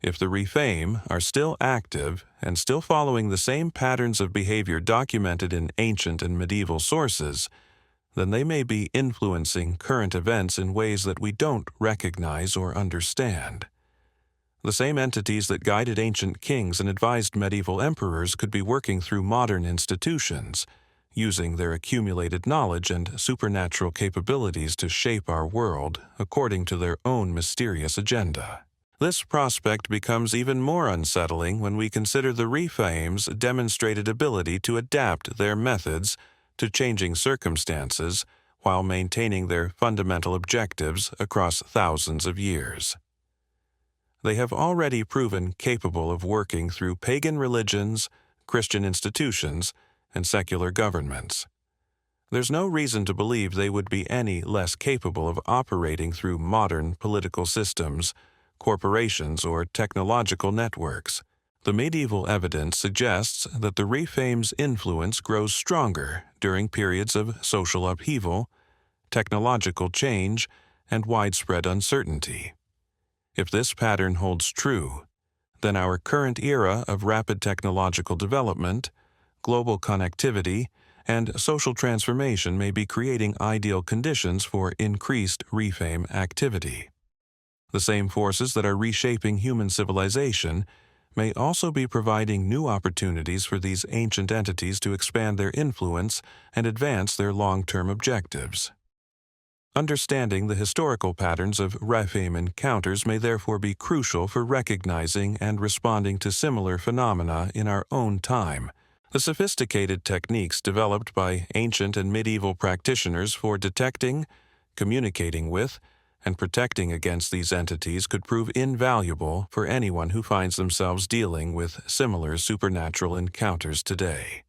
If the Rephaim are still active and still following the same patterns of behavior documented in ancient and medieval sources, then they may be influencing current events in ways that we don't recognize or understand. The same entities that guided ancient kings and advised medieval emperors could be working through modern institutions, using their accumulated knowledge and supernatural capabilities to shape our world according to their own mysterious agenda. This prospect becomes even more unsettling when we consider the Rephaim's demonstrated ability to adapt their methods to changing circumstances while maintaining their fundamental objectives across thousands of years. They have already proven capable of working through pagan religions, Christian institutions, and secular governments. There's no reason to believe they would be any less capable of operating through modern political systems, corporations, or technological networks. The medieval evidence suggests that the Rephaim's influence grows stronger during periods of social upheaval, technological change, and widespread uncertainty. If this pattern holds true, then our current era of rapid technological development, global connectivity, and social transformation may be creating ideal conditions for increased Rephaim activity. The same forces that are reshaping human civilization may also be providing new opportunities for these ancient entities to expand their influence and advance their long-term objectives. Understanding the historical patterns of Rephaim encounters may therefore be crucial for recognizing and responding to similar phenomena in our own time. The sophisticated techniques developed by ancient and medieval practitioners for detecting, communicating with, and protecting against these entities could prove invaluable for anyone who finds themselves dealing with similar supernatural encounters today.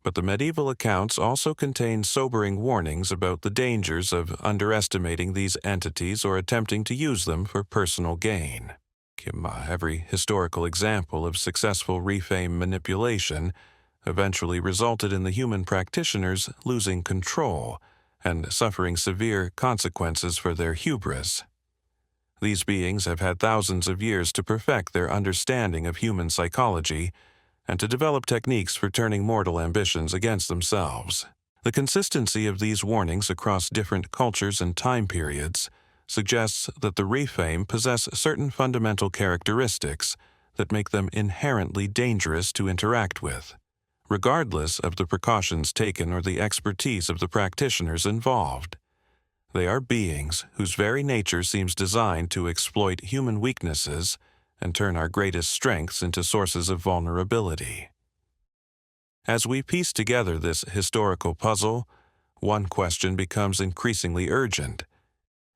But the medieval accounts also contain sobering warnings about the dangers of underestimating these entities or attempting to use them for personal gain. Every historical example of successful Rephaim manipulation eventually resulted in the human practitioners losing control and suffering severe consequences for their hubris. These beings have had thousands of years to perfect their understanding of human psychology and to develop techniques for turning mortal ambitions against themselves. The consistency of these warnings across different cultures and time periods suggests that the Rephaim possess certain fundamental characteristics that make them inherently dangerous to interact with, regardless of the precautions taken or the expertise of the practitioners involved. They are beings whose very nature seems designed to exploit human weaknesses and turn our greatest strengths into sources of vulnerability. As we piece together this historical puzzle, one question becomes increasingly urgent.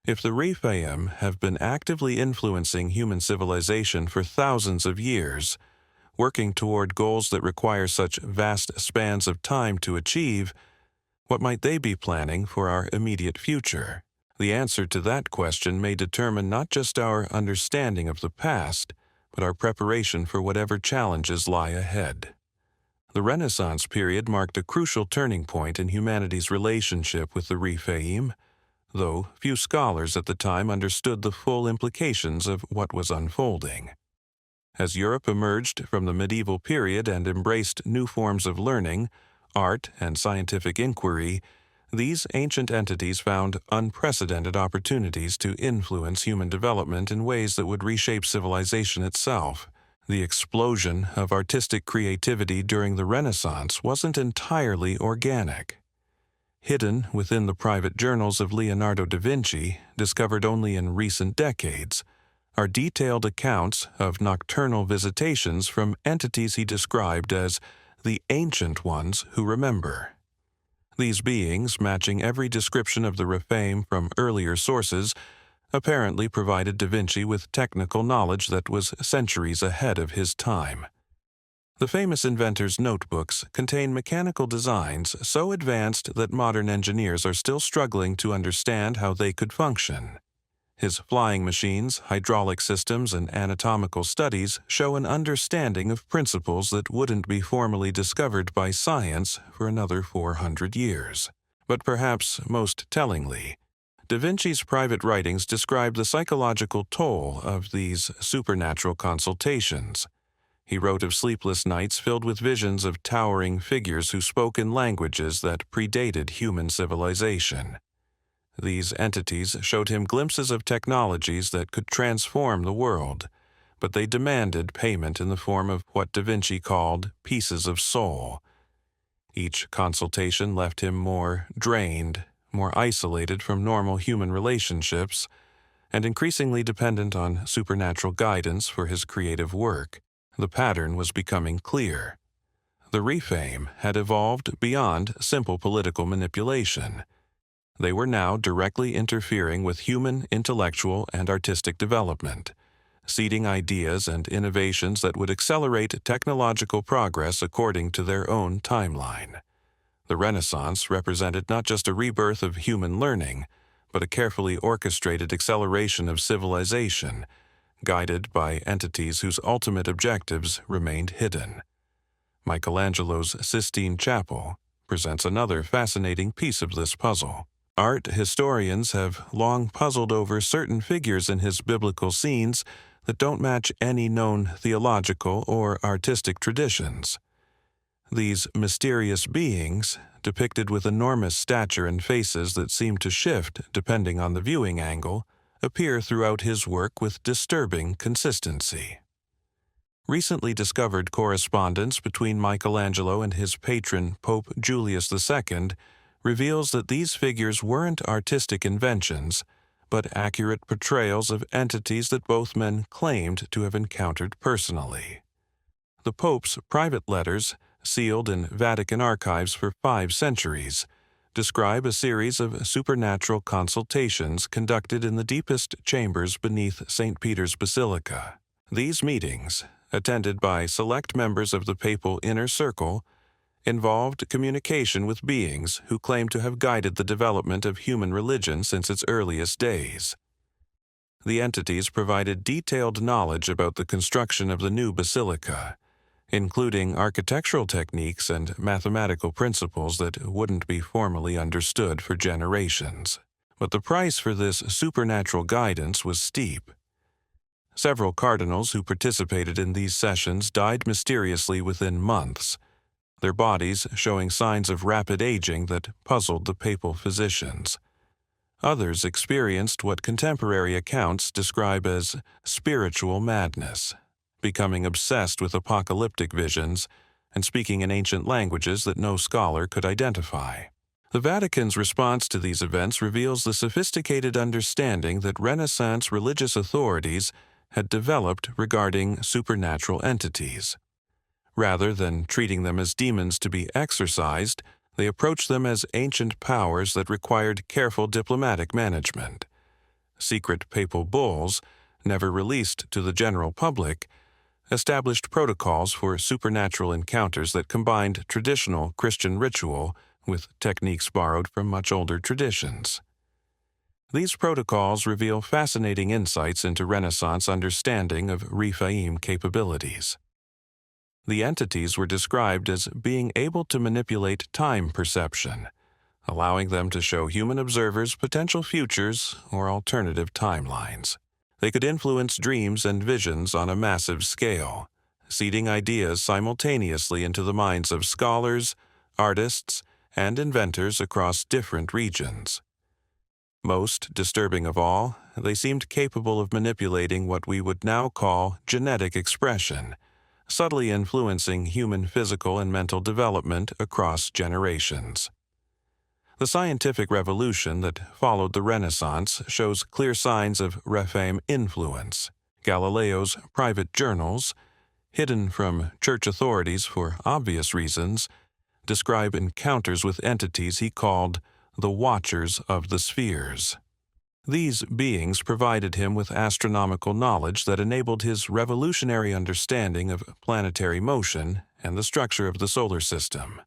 If the Rephaim have been actively influencing human civilization for thousands of years, working toward goals that require such vast spans of time to achieve, what might they be planning for our immediate future? The answer to that question may determine not just our understanding of the past, but our preparation for whatever challenges lie ahead. The Renaissance period marked a crucial turning point in humanity's relationship with the Rephaim, though few scholars at the time understood the full implications of what was unfolding. As Europe emerged from the medieval period and embraced new forms of learning, art, and scientific inquiry, these ancient entities found unprecedented opportunities to influence human development in ways that would reshape civilization itself. The explosion of artistic creativity during the Renaissance wasn't entirely organic. Hidden within the private journals of Leonardo da Vinci, discovered only in recent decades, are detailed accounts of nocturnal visitations from entities he described as the ancient ones who remember. These beings, matching every description of the Rephaim from earlier sources, apparently provided da Vinci with technical knowledge that was centuries ahead of his time. The famous inventor's notebooks contain mechanical designs so advanced that modern engineers are still struggling to understand how they could function. His flying machines, hydraulic systems, and anatomical studies show an understanding of principles that wouldn't be formally discovered by science for another 400 years. But perhaps most tellingly, Da Vinci's private writings describe the psychological toll of these supernatural consultations. He wrote of sleepless nights filled with visions of towering figures who spoke in languages that predated human civilization. These entities showed him glimpses of technologies that could transform the world, but they demanded payment in the form of what Da Vinci called pieces of soul. Each consultation left him more drained, more isolated from normal human relationships, and increasingly dependent on supernatural guidance for his creative work. The pattern was becoming clear. The Rephaim had evolved beyond simple political manipulation. They were now directly interfering with human intellectual and artistic development, seeding ideas and innovations that would accelerate technological progress according to their own timeline. The Renaissance represented not just a rebirth of human learning, but a carefully orchestrated acceleration of civilization, guided by entities whose ultimate objectives remained hidden. Michelangelo's Sistine Chapel presents another fascinating piece of this puzzle. Art historians have long puzzled over certain figures in his biblical scenes that don't match any known theological or artistic traditions. These mysterious beings, depicted with enormous stature and faces that seem to shift depending on the viewing angle, appear throughout his work with disturbing consistency. Recently discovered correspondence between Michelangelo and his patron Pope Julius II reveals that these figures weren't artistic inventions, but accurate portrayals of entities that both men claimed to have encountered personally. The Pope's private letters, sealed in Vatican archives for 5 centuries, describe a series of supernatural consultations conducted in the deepest chambers beneath St. Peter's Basilica. These meetings, attended by select members of the papal inner circle, involved communication with beings who claimed to have guided the development of human religion since its earliest days. The entities provided detailed knowledge about the construction of the new basilica, including architectural techniques and mathematical principles that wouldn't be formally understood for generations. But the price for this supernatural guidance was steep. Several cardinals who participated in these sessions died mysteriously within months, their bodies showing signs of rapid aging that puzzled the papal physicians. Others experienced what contemporary accounts describe as spiritual madness, becoming obsessed with apocalyptic visions and speaking in ancient languages that no scholar could identify. The Vatican's response to these events reveals the sophisticated understanding that Renaissance religious authorities had developed regarding supernatural entities. Rather than treating them as demons to be exorcised, they approached them as ancient powers that required careful diplomatic management. Secret papal bulls, never released to the general public, established protocols for supernatural encounters that combined traditional Christian ritual with techniques borrowed from much older traditions. These protocols reveal fascinating insights into Renaissance understanding of Rephaim capabilities. The entities were described as being able to manipulate time perception, allowing them to show human observers potential futures or alternative timelines. They could influence dreams and visions on a massive scale, seeding ideas simultaneously into the minds of scholars, artists, and inventors across different regions. Most disturbing of all, they seemed capable of manipulating what we would now call genetic expression, subtly influencing human physical and mental development across generations. The scientific revolution that followed the Renaissance shows clear signs of Rephaim influence. Galileo's private journals, hidden from church authorities for obvious reasons, describe encounters with entities he called the Watchers of the Spheres. These beings provided him with astronomical knowledge that enabled his revolutionary understanding of planetary motion and the structure of the solar system.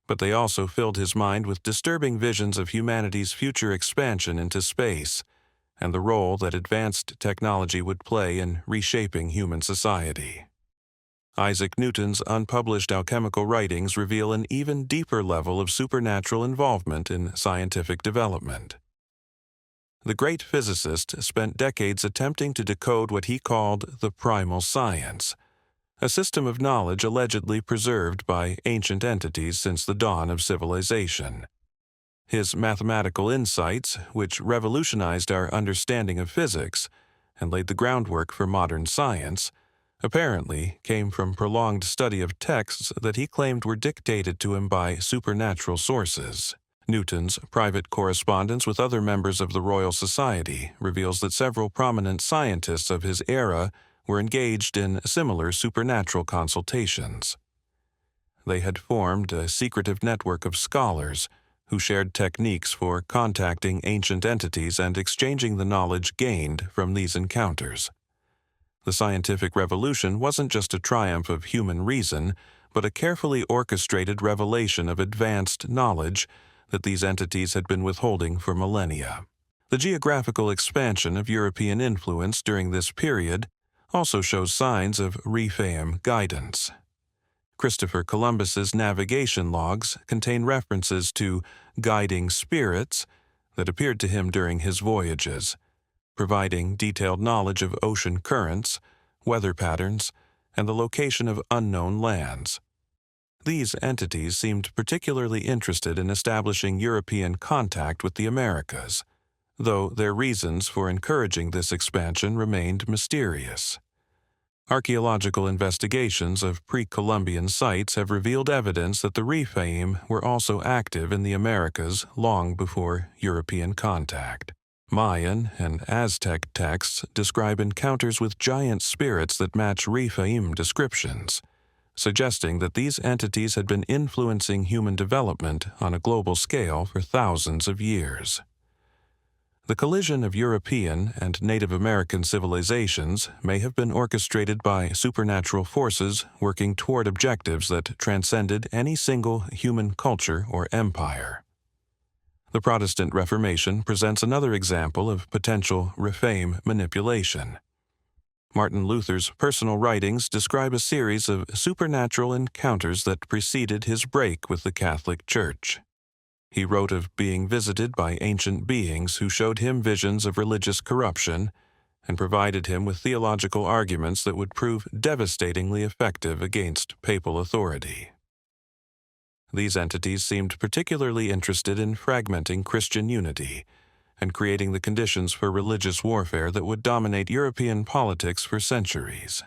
But they also filled his mind with disturbing visions of humanity's future expansion into space and the role that advanced technology would play in reshaping human society. Isaac Newton's unpublished alchemical writings reveal an even deeper level of supernatural involvement in scientific development. The great physicist spent decades attempting to decode what he called the primal science, a system of knowledge allegedly preserved by ancient entities since the dawn of civilization. His mathematical insights, which revolutionized our understanding of physics and laid the groundwork for modern science, apparently came from prolonged study of texts that he claimed were dictated to him by supernatural sources. Newton's private correspondence with other members of the Royal Society reveals that several prominent scientists of his era were engaged in similar supernatural consultations. They had formed a secretive network of scholars who shared techniques for contacting ancient entities and exchanging the knowledge gained from these encounters. The scientific revolution wasn't just a triumph of human reason, but a carefully orchestrated revelation of advanced knowledge that these entities had been withholding for millennia. The geographical expansion of European influence during this period also shows signs of Rephaim guidance. Christopher Columbus's navigation logs contain references to guiding spirits that appeared to him during his voyages, providing detailed knowledge of ocean currents, weather patterns, and the location of unknown lands. These entities seemed particularly interested in establishing European contact with the Americas, though their reasons for encouraging this expansion remained mysterious. Archaeological investigations of pre-Columbian sites have revealed evidence that the Rephaim were also active in the Americas long before European contact. Mayan and Aztec texts describe encounters with giant spirits that match Rephaim descriptions, suggesting that these entities had been influencing human development on a global scale for thousands of years. The collision of European and Native American civilizations may have been orchestrated by supernatural forces working toward objectives that transcended any single human culture or empire. The Protestant Reformation presents another example of potential Rephaim manipulation. Martin Luther's personal writings describe a series of supernatural encounters that preceded his break with the Catholic Church. He wrote of being visited by ancient beings who showed him visions of religious corruption and provided him with theological arguments that would prove devastatingly effective against papal authority. These entities seemed particularly interested in fragmenting Christian unity and creating the conditions for religious warfare that would dominate European politics for centuries.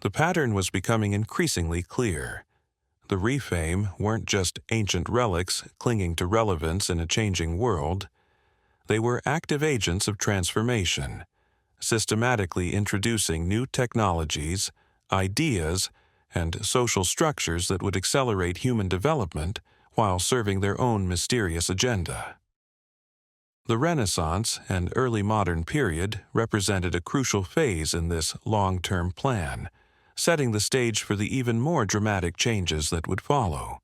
The pattern was becoming increasingly clear. The Rephaim weren't just ancient relics clinging to relevance in a changing world. They were active agents of transformation, systematically introducing new technologies, ideas, and social structures that would accelerate human development while serving their own mysterious agenda. The Renaissance and early modern period represented a crucial phase in this long-term plan, setting the stage for the even more dramatic changes that would follow.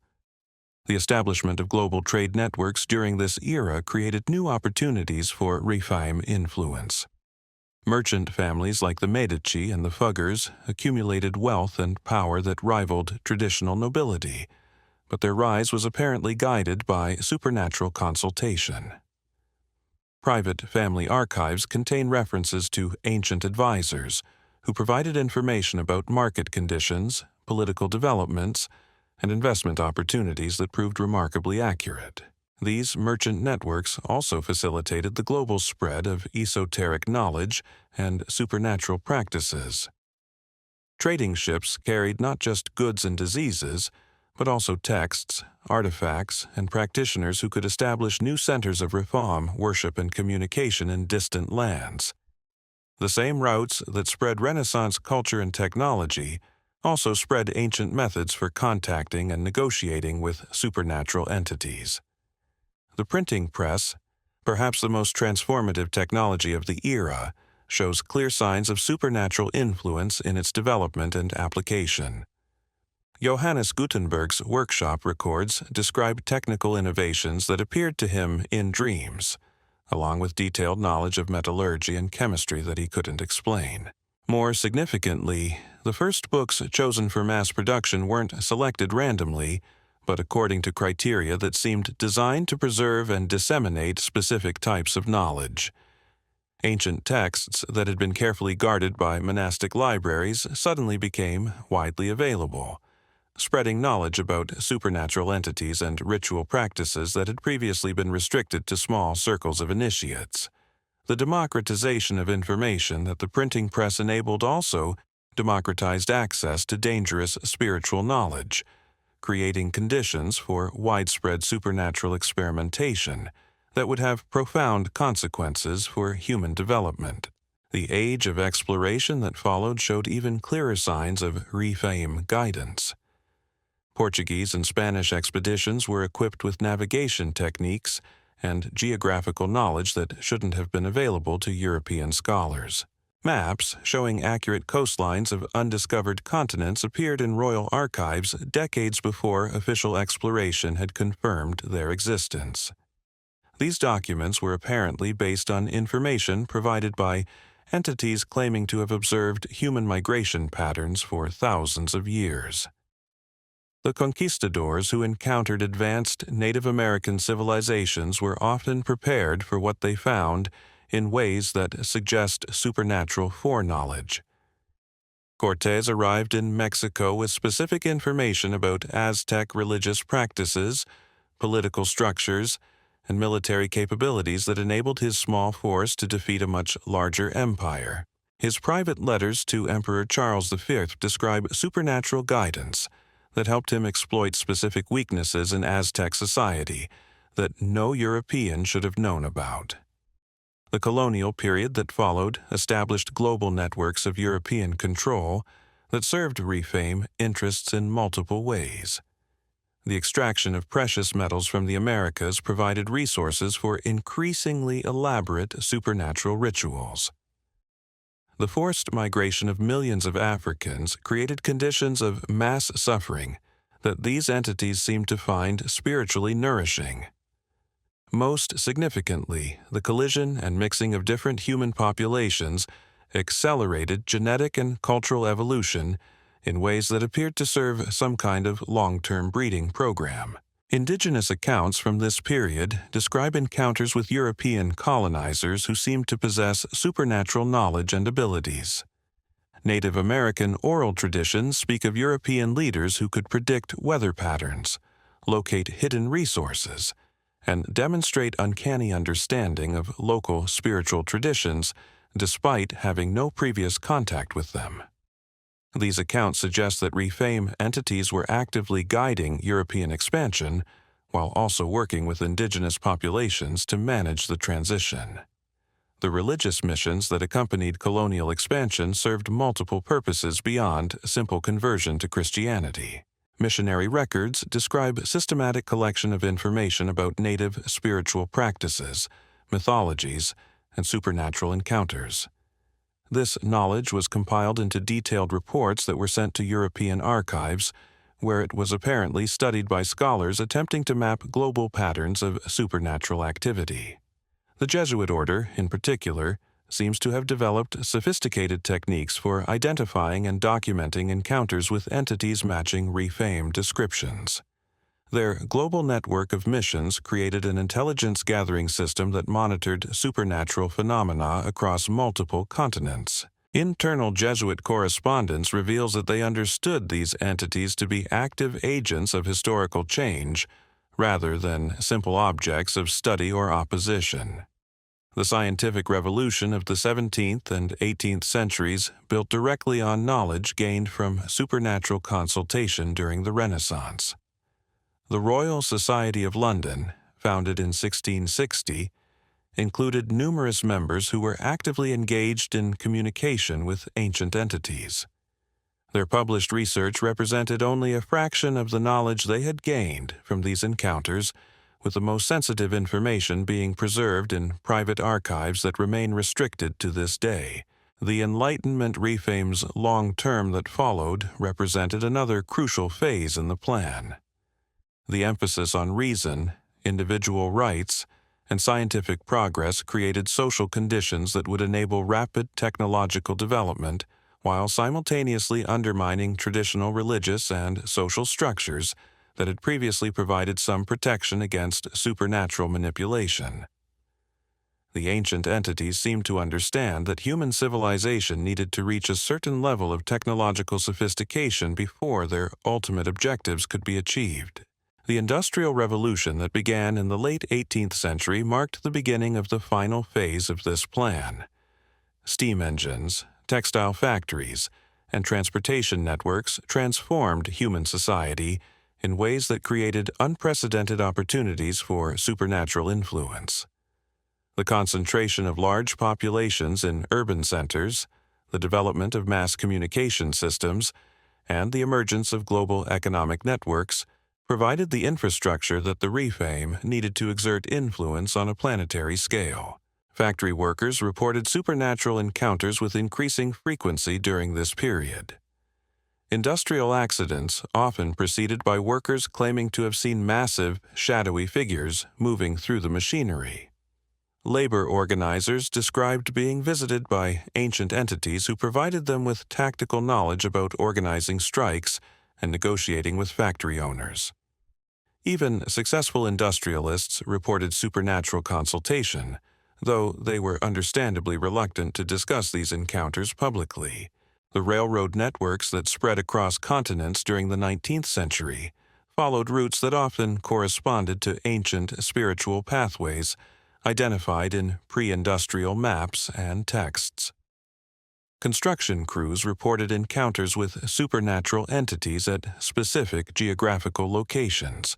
The establishment of global trade networks during this era created new opportunities for Rephaim influence. Merchant families like the Medici and the Fuggers accumulated wealth and power that rivaled traditional nobility, but their rise was apparently guided by supernatural consultation. Private family archives contain references to ancient advisors who provided information about market conditions, political developments, and investment opportunities that proved remarkably accurate. These merchant networks also facilitated the global spread of esoteric knowledge and supernatural practices. Trading ships carried not just goods and diseases, but also texts, artifacts, and practitioners who could establish new centers of Rephaim worship and communication in distant lands. The same routes that spread Renaissance culture and technology also spread ancient methods for contacting and negotiating with supernatural entities. The printing press, perhaps the most transformative technology of the era, shows clear signs of supernatural influence in its development and application. Johannes Gutenberg's workshop records describe technical innovations that appeared to him in dreams, along with detailed knowledge of metallurgy and chemistry that he couldn't explain. More significantly, the first books chosen for mass production weren't selected randomly, but according to criteria that seemed designed to preserve and disseminate specific types of knowledge. Ancient texts that had been carefully guarded by monastic libraries suddenly became widely available, spreading knowledge about supernatural entities and ritual practices that had previously been restricted to small circles of initiates. The democratization of information that the printing press enabled also democratized access to dangerous spiritual knowledge, creating conditions for widespread supernatural experimentation that would have profound consequences for human development. The age of exploration that followed showed even clearer signs of Rephaim guidance. Portuguese and Spanish expeditions were equipped with navigation techniques and geographical knowledge that shouldn't have been available to European scholars. Maps showing accurate coastlines of undiscovered continents appeared in royal archives decades before official exploration had confirmed their existence. These documents were apparently based on information provided by entities claiming to have observed human migration patterns for thousands of years. The conquistadors who encountered advanced Native American civilizations were often prepared for what they found in ways that suggest supernatural foreknowledge. Cortés arrived in Mexico with specific information about Aztec religious practices, political structures, and military capabilities that enabled his small force to defeat a much larger empire. His private letters to Emperor Charles V describe supernatural guidance that helped him exploit specific weaknesses in Aztec society that no European should have known about. The colonial period that followed established global networks of European control that served Rephaim interests in multiple ways. The extraction of precious metals from the Americas provided resources for increasingly elaborate supernatural rituals. The forced migration of millions of Africans created conditions of mass suffering that these entities seemed to find spiritually nourishing. Most significantly, the collision and mixing of different human populations accelerated genetic and cultural evolution in ways that appeared to serve some kind of long-term breeding program. Indigenous accounts from this period describe encounters with European colonizers who seemed to possess supernatural knowledge and abilities. Native American oral traditions speak of European leaders who could predict weather patterns, locate hidden resources, and demonstrate uncanny understanding of local spiritual traditions despite having no previous contact with them. These accounts suggest that Rephaim entities were actively guiding European expansion while also working with indigenous populations to manage the transition. The religious missions that accompanied colonial expansion served multiple purposes beyond simple conversion to Christianity. Missionary records describe systematic collection of information about native spiritual practices, mythologies, and supernatural encounters. This knowledge was compiled into detailed reports that were sent to European archives, where it was apparently studied by scholars attempting to map global patterns of supernatural activity. The Jesuit order, in particular, seems to have developed sophisticated techniques for identifying and documenting encounters with entities matching Rephaim descriptions. Their global network of missions created an intelligence-gathering system that monitored supernatural phenomena across multiple continents. Internal Jesuit correspondence reveals that they understood these entities to be active agents of historical change, rather than simple objects of study or opposition. The scientific revolution of the 17th and 18th centuries built directly on knowledge gained from supernatural consultation during the Renaissance. The Royal Society of London, founded in 1660, included numerous members who were actively engaged in communication with ancient entities. Their published research represented only a fraction of the knowledge they had gained from these encounters, with the most sensitive information being preserved in private archives that remain restricted to this day. The Enlightenment Rephaim's long term that followed represented another crucial phase in the plan. The emphasis on reason, individual rights, and scientific progress created social conditions that would enable rapid technological development while simultaneously undermining traditional religious and social structures that had previously provided some protection against supernatural manipulation. The ancient entities seemed to understand that human civilization needed to reach a certain level of technological sophistication before their ultimate objectives could be achieved. The Industrial Revolution that began in the late 18th century marked the beginning of the final phase of this plan. Steam engines, textile factories, and transportation networks transformed human society in ways that created unprecedented opportunities for supernatural influence. The concentration of large populations in urban centers, the development of mass communication systems, and the emergence of global economic networks provided the infrastructure that the Rephaim needed to exert influence on a planetary scale. Factory workers reported supernatural encounters with increasing frequency during this period. Industrial accidents often preceded by workers claiming to have seen massive, shadowy figures moving through the machinery. Labor organizers described being visited by ancient entities who provided them with tactical knowledge about organizing strikes and negotiating with factory owners. Even successful industrialists reported supernatural consultation, though they were understandably reluctant to discuss these encounters publicly. The railroad networks that spread across continents during the 19th century followed routes that often corresponded to ancient spiritual pathways identified in pre-industrial maps and texts. Construction crews reported encounters with supernatural entities at specific geographical locations,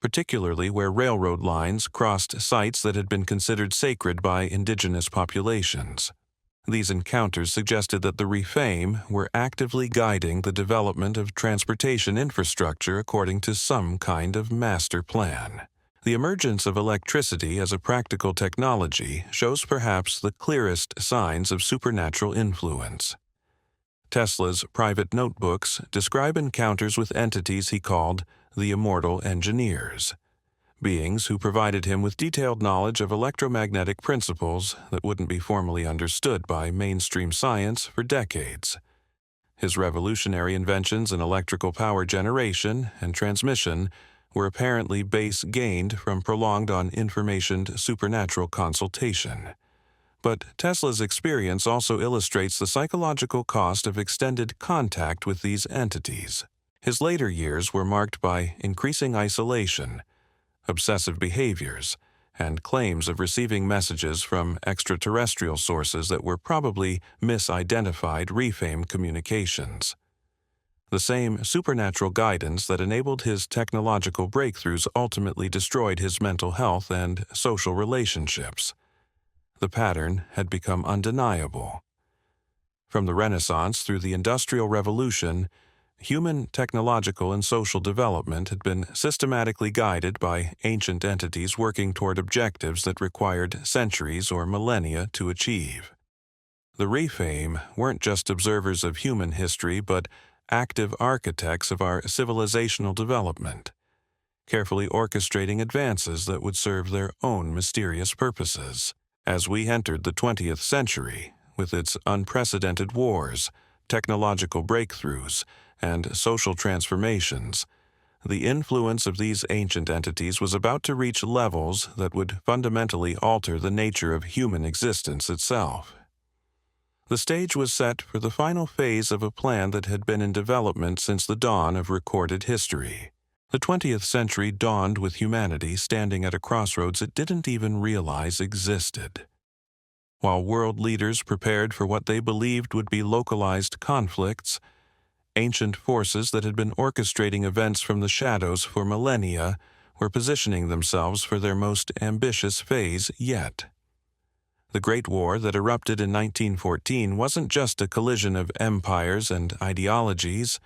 particularly where railroad lines crossed sites that had been considered sacred by indigenous populations. These encounters suggested that the Rephaim were actively guiding the development of transportation infrastructure according to some kind of master plan. The emergence of electricity as a practical technology shows perhaps the clearest signs of supernatural influence. Tesla's private notebooks describe encounters with entities he called the immortal engineers. beings who provided him with detailed knowledge of electromagnetic principles that wouldn't be formally understood by mainstream science for decades. His revolutionary inventions in electrical power generation and transmission were apparently base gained from prolonged on-informationed supernatural consultation. But Tesla's experience also illustrates the psychological cost of extended contact with these entities. His later years were marked by increasing isolation, obsessive behaviors, and claims of receiving messages from extraterrestrial sources that were probably misidentified Rephaim communications. The same supernatural guidance that enabled his technological breakthroughs ultimately destroyed his mental health and social relationships. The pattern had become undeniable. From the Renaissance through the Industrial Revolution, human technological and social development had been systematically guided by ancient entities working toward objectives that required centuries or millennia to achieve. The Rephaim weren't just observers of human history, but active architects of our civilizational development, carefully orchestrating advances that would serve their own mysterious purposes. As we entered the 20th century, with its unprecedented wars, technological breakthroughs, and social transformations, the influence of these ancient entities was about to reach levels that would fundamentally alter the nature of human existence itself. The stage was set for the final phase of a plan that had been in development since the dawn of recorded history. The 20th century dawned with humanity standing at a crossroads it didn't even realize existed. While world leaders prepared for what they believed would be localized conflicts, ancient forces that had been orchestrating events from the shadows for millennia were positioning themselves for their most ambitious phase yet. The Great War that erupted in 1914 wasn't just a collision of empires and ideologies.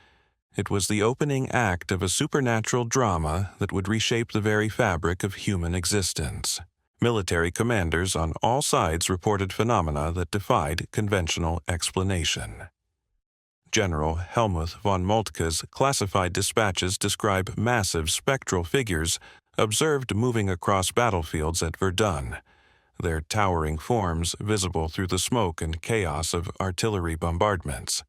It was the opening act of a supernatural drama that would reshape the very fabric of human existence. Military commanders on all sides reported phenomena that defied conventional explanation. General Helmuth von Moltke's classified dispatches describe massive spectral figures observed moving across battlefields at Verdun, their towering forms visible through the smoke and chaos of artillery bombardments.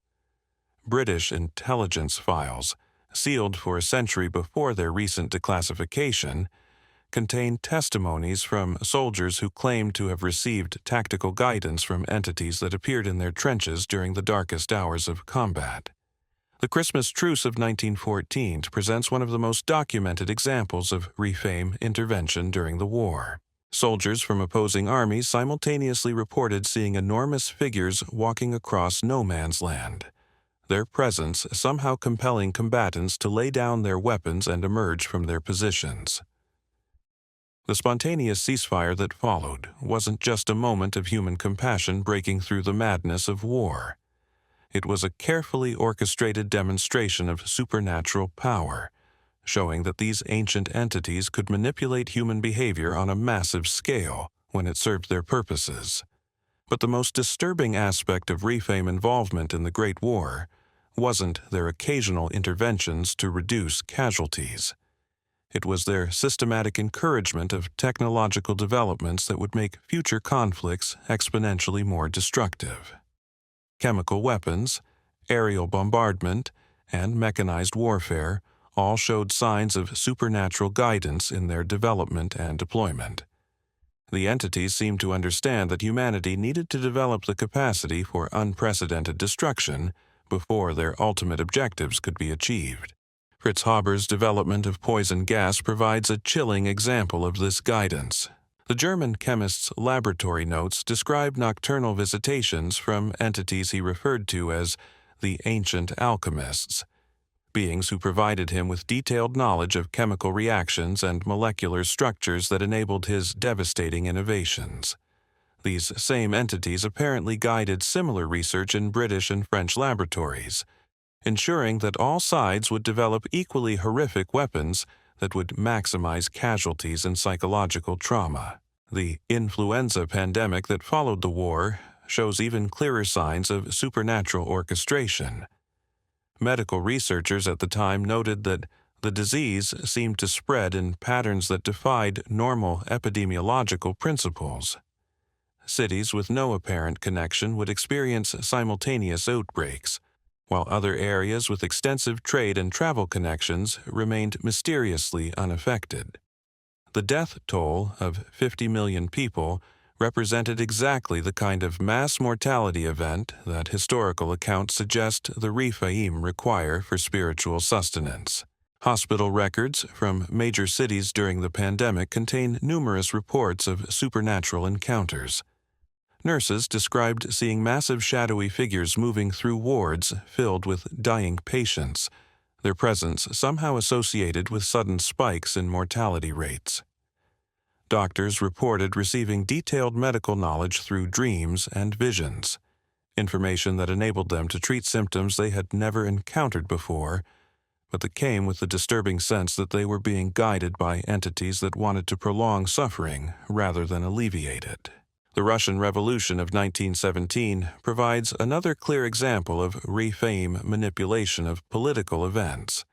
British intelligence files, sealed for a century before their recent declassification, contained testimonies from soldiers who claimed to have received tactical guidance from entities that appeared in their trenches during the darkest hours of combat. The Christmas Truce of 1914 presents one of the most documented examples of Rephaim intervention during the war. Soldiers from opposing armies simultaneously reported seeing enormous figures walking across no man's land, their presence somehow compelling combatants to lay down their weapons and emerge from their positions. The spontaneous ceasefire that followed wasn't just a moment of human compassion breaking through the madness of war. It was a carefully orchestrated demonstration of supernatural power, showing that these ancient entities could manipulate human behavior on a massive scale when it served their purposes. But the most disturbing aspect of Rephaim involvement in the Great War wasn't their occasional interventions to reduce casualties. It was their systematic encouragement of technological developments that would make future conflicts exponentially more destructive. Chemical weapons, aerial bombardment, and mechanized warfare all showed signs of supernatural guidance in their development and deployment. The entities seemed to understand that humanity needed to develop the capacity for unprecedented destruction before their ultimate objectives could be achieved. Fritz Haber's development of poison gas provides a chilling example of this guidance. The German chemist's laboratory notes describe nocturnal visitations from entities he referred to as the ancient alchemists, beings who provided him with detailed knowledge of chemical reactions and molecular structures that enabled his devastating innovations. These same entities apparently guided similar research in British and French laboratories, ensuring that all sides would develop equally horrific weapons that would maximize casualties and psychological trauma. The influenza pandemic that followed the war shows even clearer signs of supernatural orchestration. Medical researchers at the time noted that The disease seemed to spread in patterns that defied normal epidemiological principles. Cities with no apparent connection would experience simultaneous outbreaks, while other areas with extensive trade and travel connections remained mysteriously unaffected. The death toll of 50 million people represented exactly the kind of mass mortality event that historical accounts suggest the Rephaim require for spiritual sustenance. Hospital records from major cities during the pandemic contain numerous reports of supernatural encounters. Nurses described seeing massive shadowy figures moving through wards filled with dying patients, their presence somehow associated with sudden spikes in mortality rates. Doctors reported receiving detailed medical knowledge through dreams and visions, information that enabled them to treat symptoms they had never encountered before, but that came with the disturbing sense that they were being guided by entities that wanted to prolong suffering rather than alleviate it. The Russian Revolution of 1917 provides another clear example of Rephaim manipulation of political events.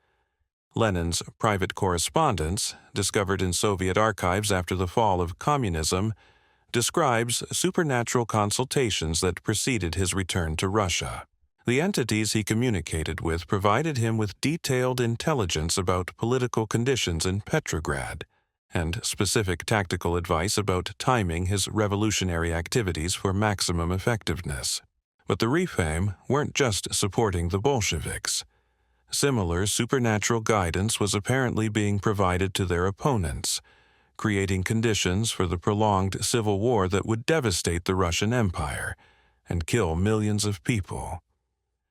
Lenin's private correspondence, discovered in Soviet archives after the fall of communism, describes supernatural consultations that preceded his return to Russia. The entities he communicated with provided him with detailed intelligence about political conditions in Petrograd and specific tactical advice about timing his revolutionary activities for maximum effectiveness. But the Rephaim weren't just supporting the Bolsheviks. Similar supernatural guidance was apparently being provided to their opponents, creating conditions for the prolonged civil war that would devastate the Russian Empire and kill millions of people.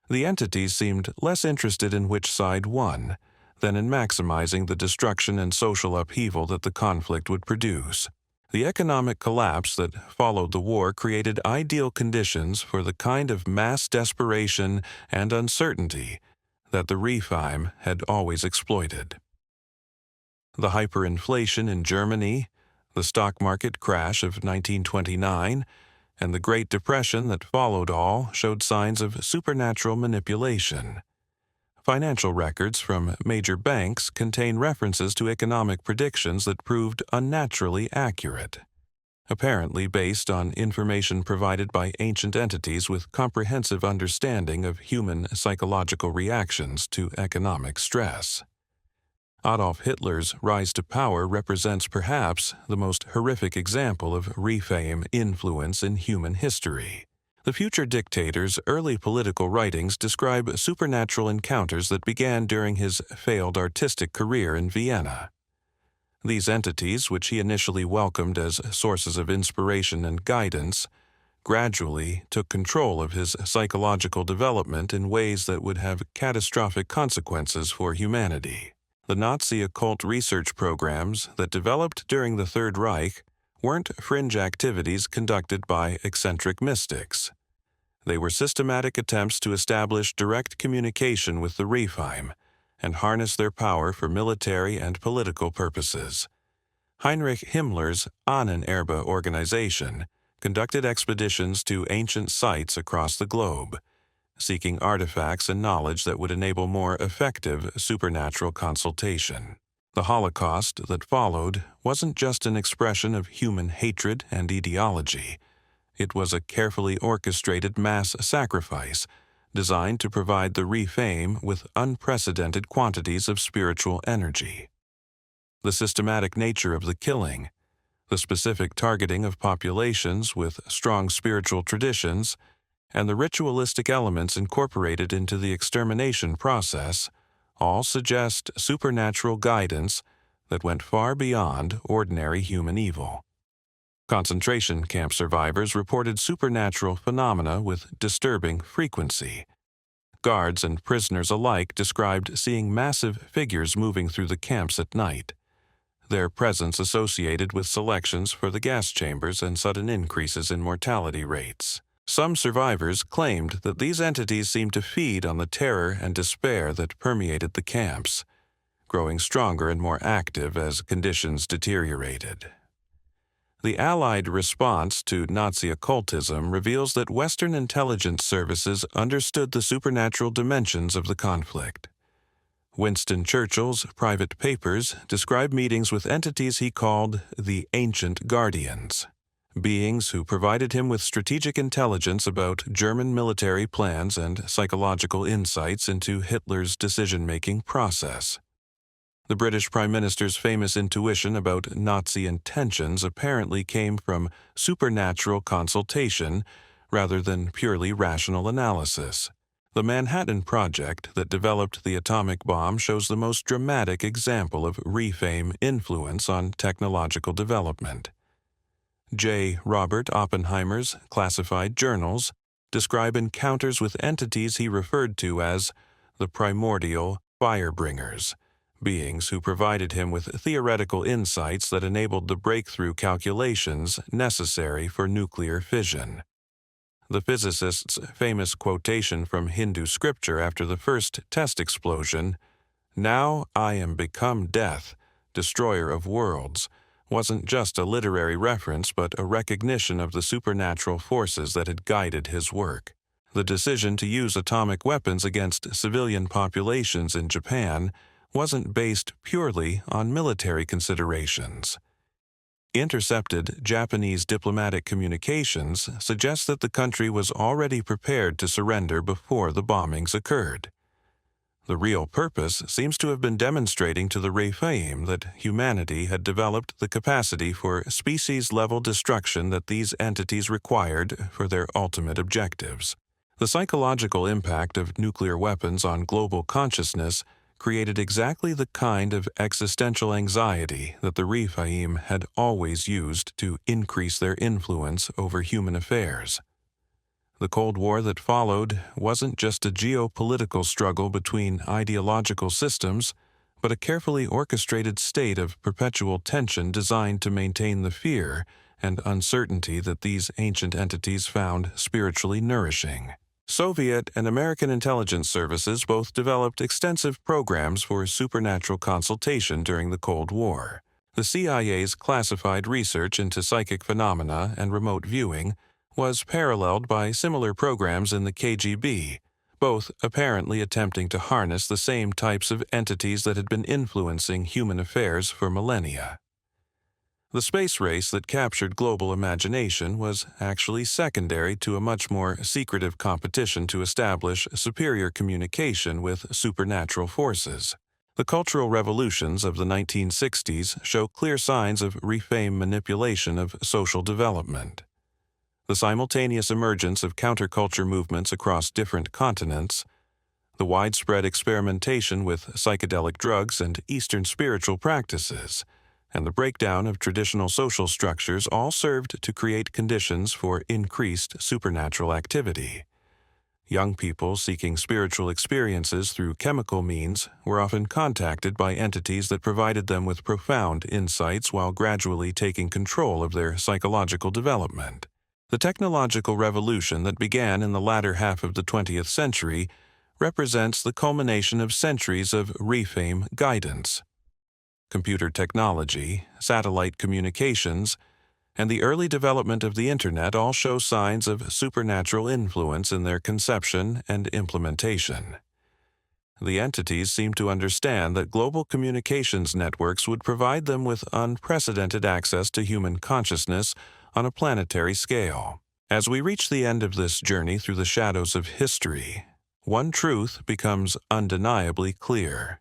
The entities seemed less interested in which side won than in maximizing the destruction and social upheaval that the conflict would produce. The economic collapse that followed the war created ideal conditions for the kind of mass desperation and uncertainty that the Rephaim had always exploited. The hyperinflation in Germany, the stock market crash of 1929, and the Great Depression that followed all showed signs of supernatural manipulation. Financial records from major banks contain references to economic predictions that proved unnaturally accurate, apparently based on information provided by ancient entities with comprehensive understanding of human psychological reactions to economic stress. Adolf Hitler's rise to power represents perhaps the most horrific example of Rephaim influence in human history. The future dictator's early political writings describe supernatural encounters that began during his failed artistic career in Vienna. These entities, which he initially welcomed as sources of inspiration and guidance, gradually took control of his psychological development in ways that would have catastrophic consequences for humanity. The Nazi occult research programs that developed during the Third Reich weren't fringe activities conducted by eccentric mystics. They were systematic attempts to establish direct communication with the Rephaim and harness their power for military and political purposes. Heinrich Himmler's Ahnenerbe organization conducted expeditions to ancient sites across the globe, seeking artifacts and knowledge that would enable more effective supernatural consultation. The Holocaust that followed wasn't just an expression of human hatred and ideology. It was a carefully orchestrated mass sacrifice designed to provide the Rephaim with unprecedented quantities of spiritual energy. The systematic nature of the killing, the specific targeting of populations with strong spiritual traditions, and the ritualistic elements incorporated into the extermination process all suggest supernatural guidance that went far beyond ordinary human evil. Concentration camp survivors reported supernatural phenomena with disturbing frequency. Guards and prisoners alike described seeing massive figures moving through the camps at night, their presence associated with selections for the gas chambers and sudden increases in mortality rates. Some survivors claimed that these entities seemed to feed on the terror and despair that permeated the camps, growing stronger and more active as conditions deteriorated. The Allied response to Nazi occultism reveals that Western intelligence services understood the supernatural dimensions of the conflict. Winston Churchill's private papers describe meetings with entities he called the Ancient Guardians, beings who provided him with strategic intelligence about German military plans and psychological insights into Hitler's decision-making process. The British Prime Minister's famous intuition about Nazi intentions apparently came from supernatural consultation rather than purely rational analysis. The Manhattan Project that developed the atomic bomb shows the most dramatic example of Rephaim influence on technological development. J. Robert Oppenheimer's classified journals describe encounters with entities he referred to as the primordial firebringers, beings who provided him with theoretical insights that enabled the breakthrough calculations necessary for nuclear fission. The physicist's famous quotation from Hindu scripture after the first test explosion, "Now I am become death, destroyer of worlds," wasn't just a literary reference but a recognition of the supernatural forces that had guided his work. The decision to use atomic weapons against civilian populations in Japan wasn't based purely on military considerations. Intercepted Japanese diplomatic communications suggest that the country was already prepared to surrender before the bombings occurred. The real purpose seems to have been demonstrating to the Rephaim that humanity had developed the capacity for species-level destruction that these entities required for their ultimate objectives. The psychological impact of nuclear weapons on global consciousness created exactly the kind of existential anxiety that the Rephaim had always used to increase their influence over human affairs. The Cold War that followed wasn't just a geopolitical struggle between ideological systems, but a carefully orchestrated state of perpetual tension designed to maintain the fear and uncertainty that these ancient entities found spiritually nourishing. Soviet and American intelligence services both developed extensive programs for supernatural consultation during the Cold War. The CIA's classified research into psychic phenomena and remote viewing was paralleled by similar programs in the KGB, both apparently attempting to harness the same types of entities that had been influencing human affairs for millennia. The space race that captured global imagination was actually secondary to a much more secretive competition to establish superior communication with supernatural forces. The cultural revolutions of the 1960s show clear signs of Rephaim manipulation of social development. The simultaneous emergence of counterculture movements across different continents, the widespread experimentation with psychedelic drugs and Eastern spiritual practices, and the breakdown of traditional social structures all served to create conditions for increased supernatural activity. Young people seeking spiritual experiences through chemical means were often contacted by entities that provided them with profound insights while gradually taking control of their psychological development. The technological revolution that began in the latter half of the 20th century represents the culmination of centuries of Rephaim guidance. Computer technology, satellite communications, and the early development of the Internet all show signs of supernatural influence in their conception and implementation. The entities seem to understand that global communications networks would provide them with unprecedented access to human consciousness on a planetary scale. As we reach the end of this journey through the shadows of history, one truth becomes undeniably clear.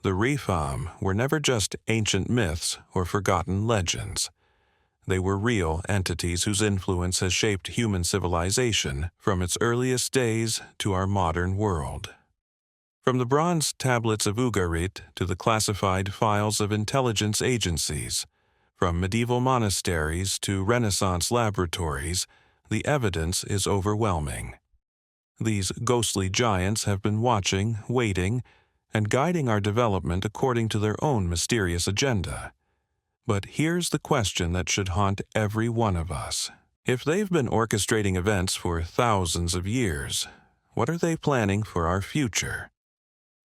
The Rephaim were never just ancient myths or forgotten legends. They were real entities whose influence has shaped human civilization from its earliest days to our modern world. From the bronze tablets of Ugarit to the classified files of intelligence agencies, from medieval monasteries to Renaissance laboratories, the evidence is overwhelming. These ghostly giants have been watching, waiting, and guiding our development according to their own mysterious agenda. But here's the question that should haunt every one of us. If they've been orchestrating events for thousands of years, what are they planning for our future?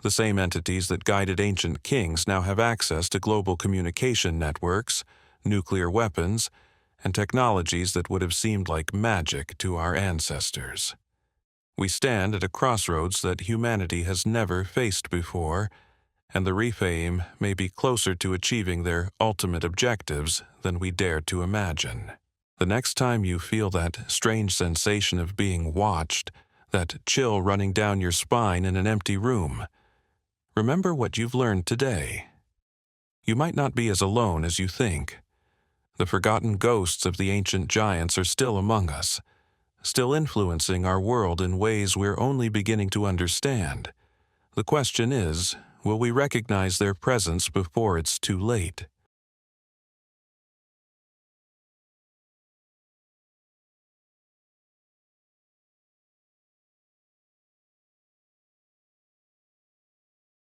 The same entities that guided ancient kings now have access to global communication networks, nuclear weapons, and technologies that would have seemed like magic to our ancestors. We stand at a crossroads that humanity has never faced before, and the Rephaim may be closer to achieving their ultimate objectives than we dared to imagine. The next time you feel that strange sensation of being watched, that chill running down your spine in an empty room, remember what you've learned today. You might not be as alone as you think. The forgotten ghosts of the ancient giants are still among us, still influencing our world in ways we're only beginning to understand. The question is, will we recognize their presence before it's too late?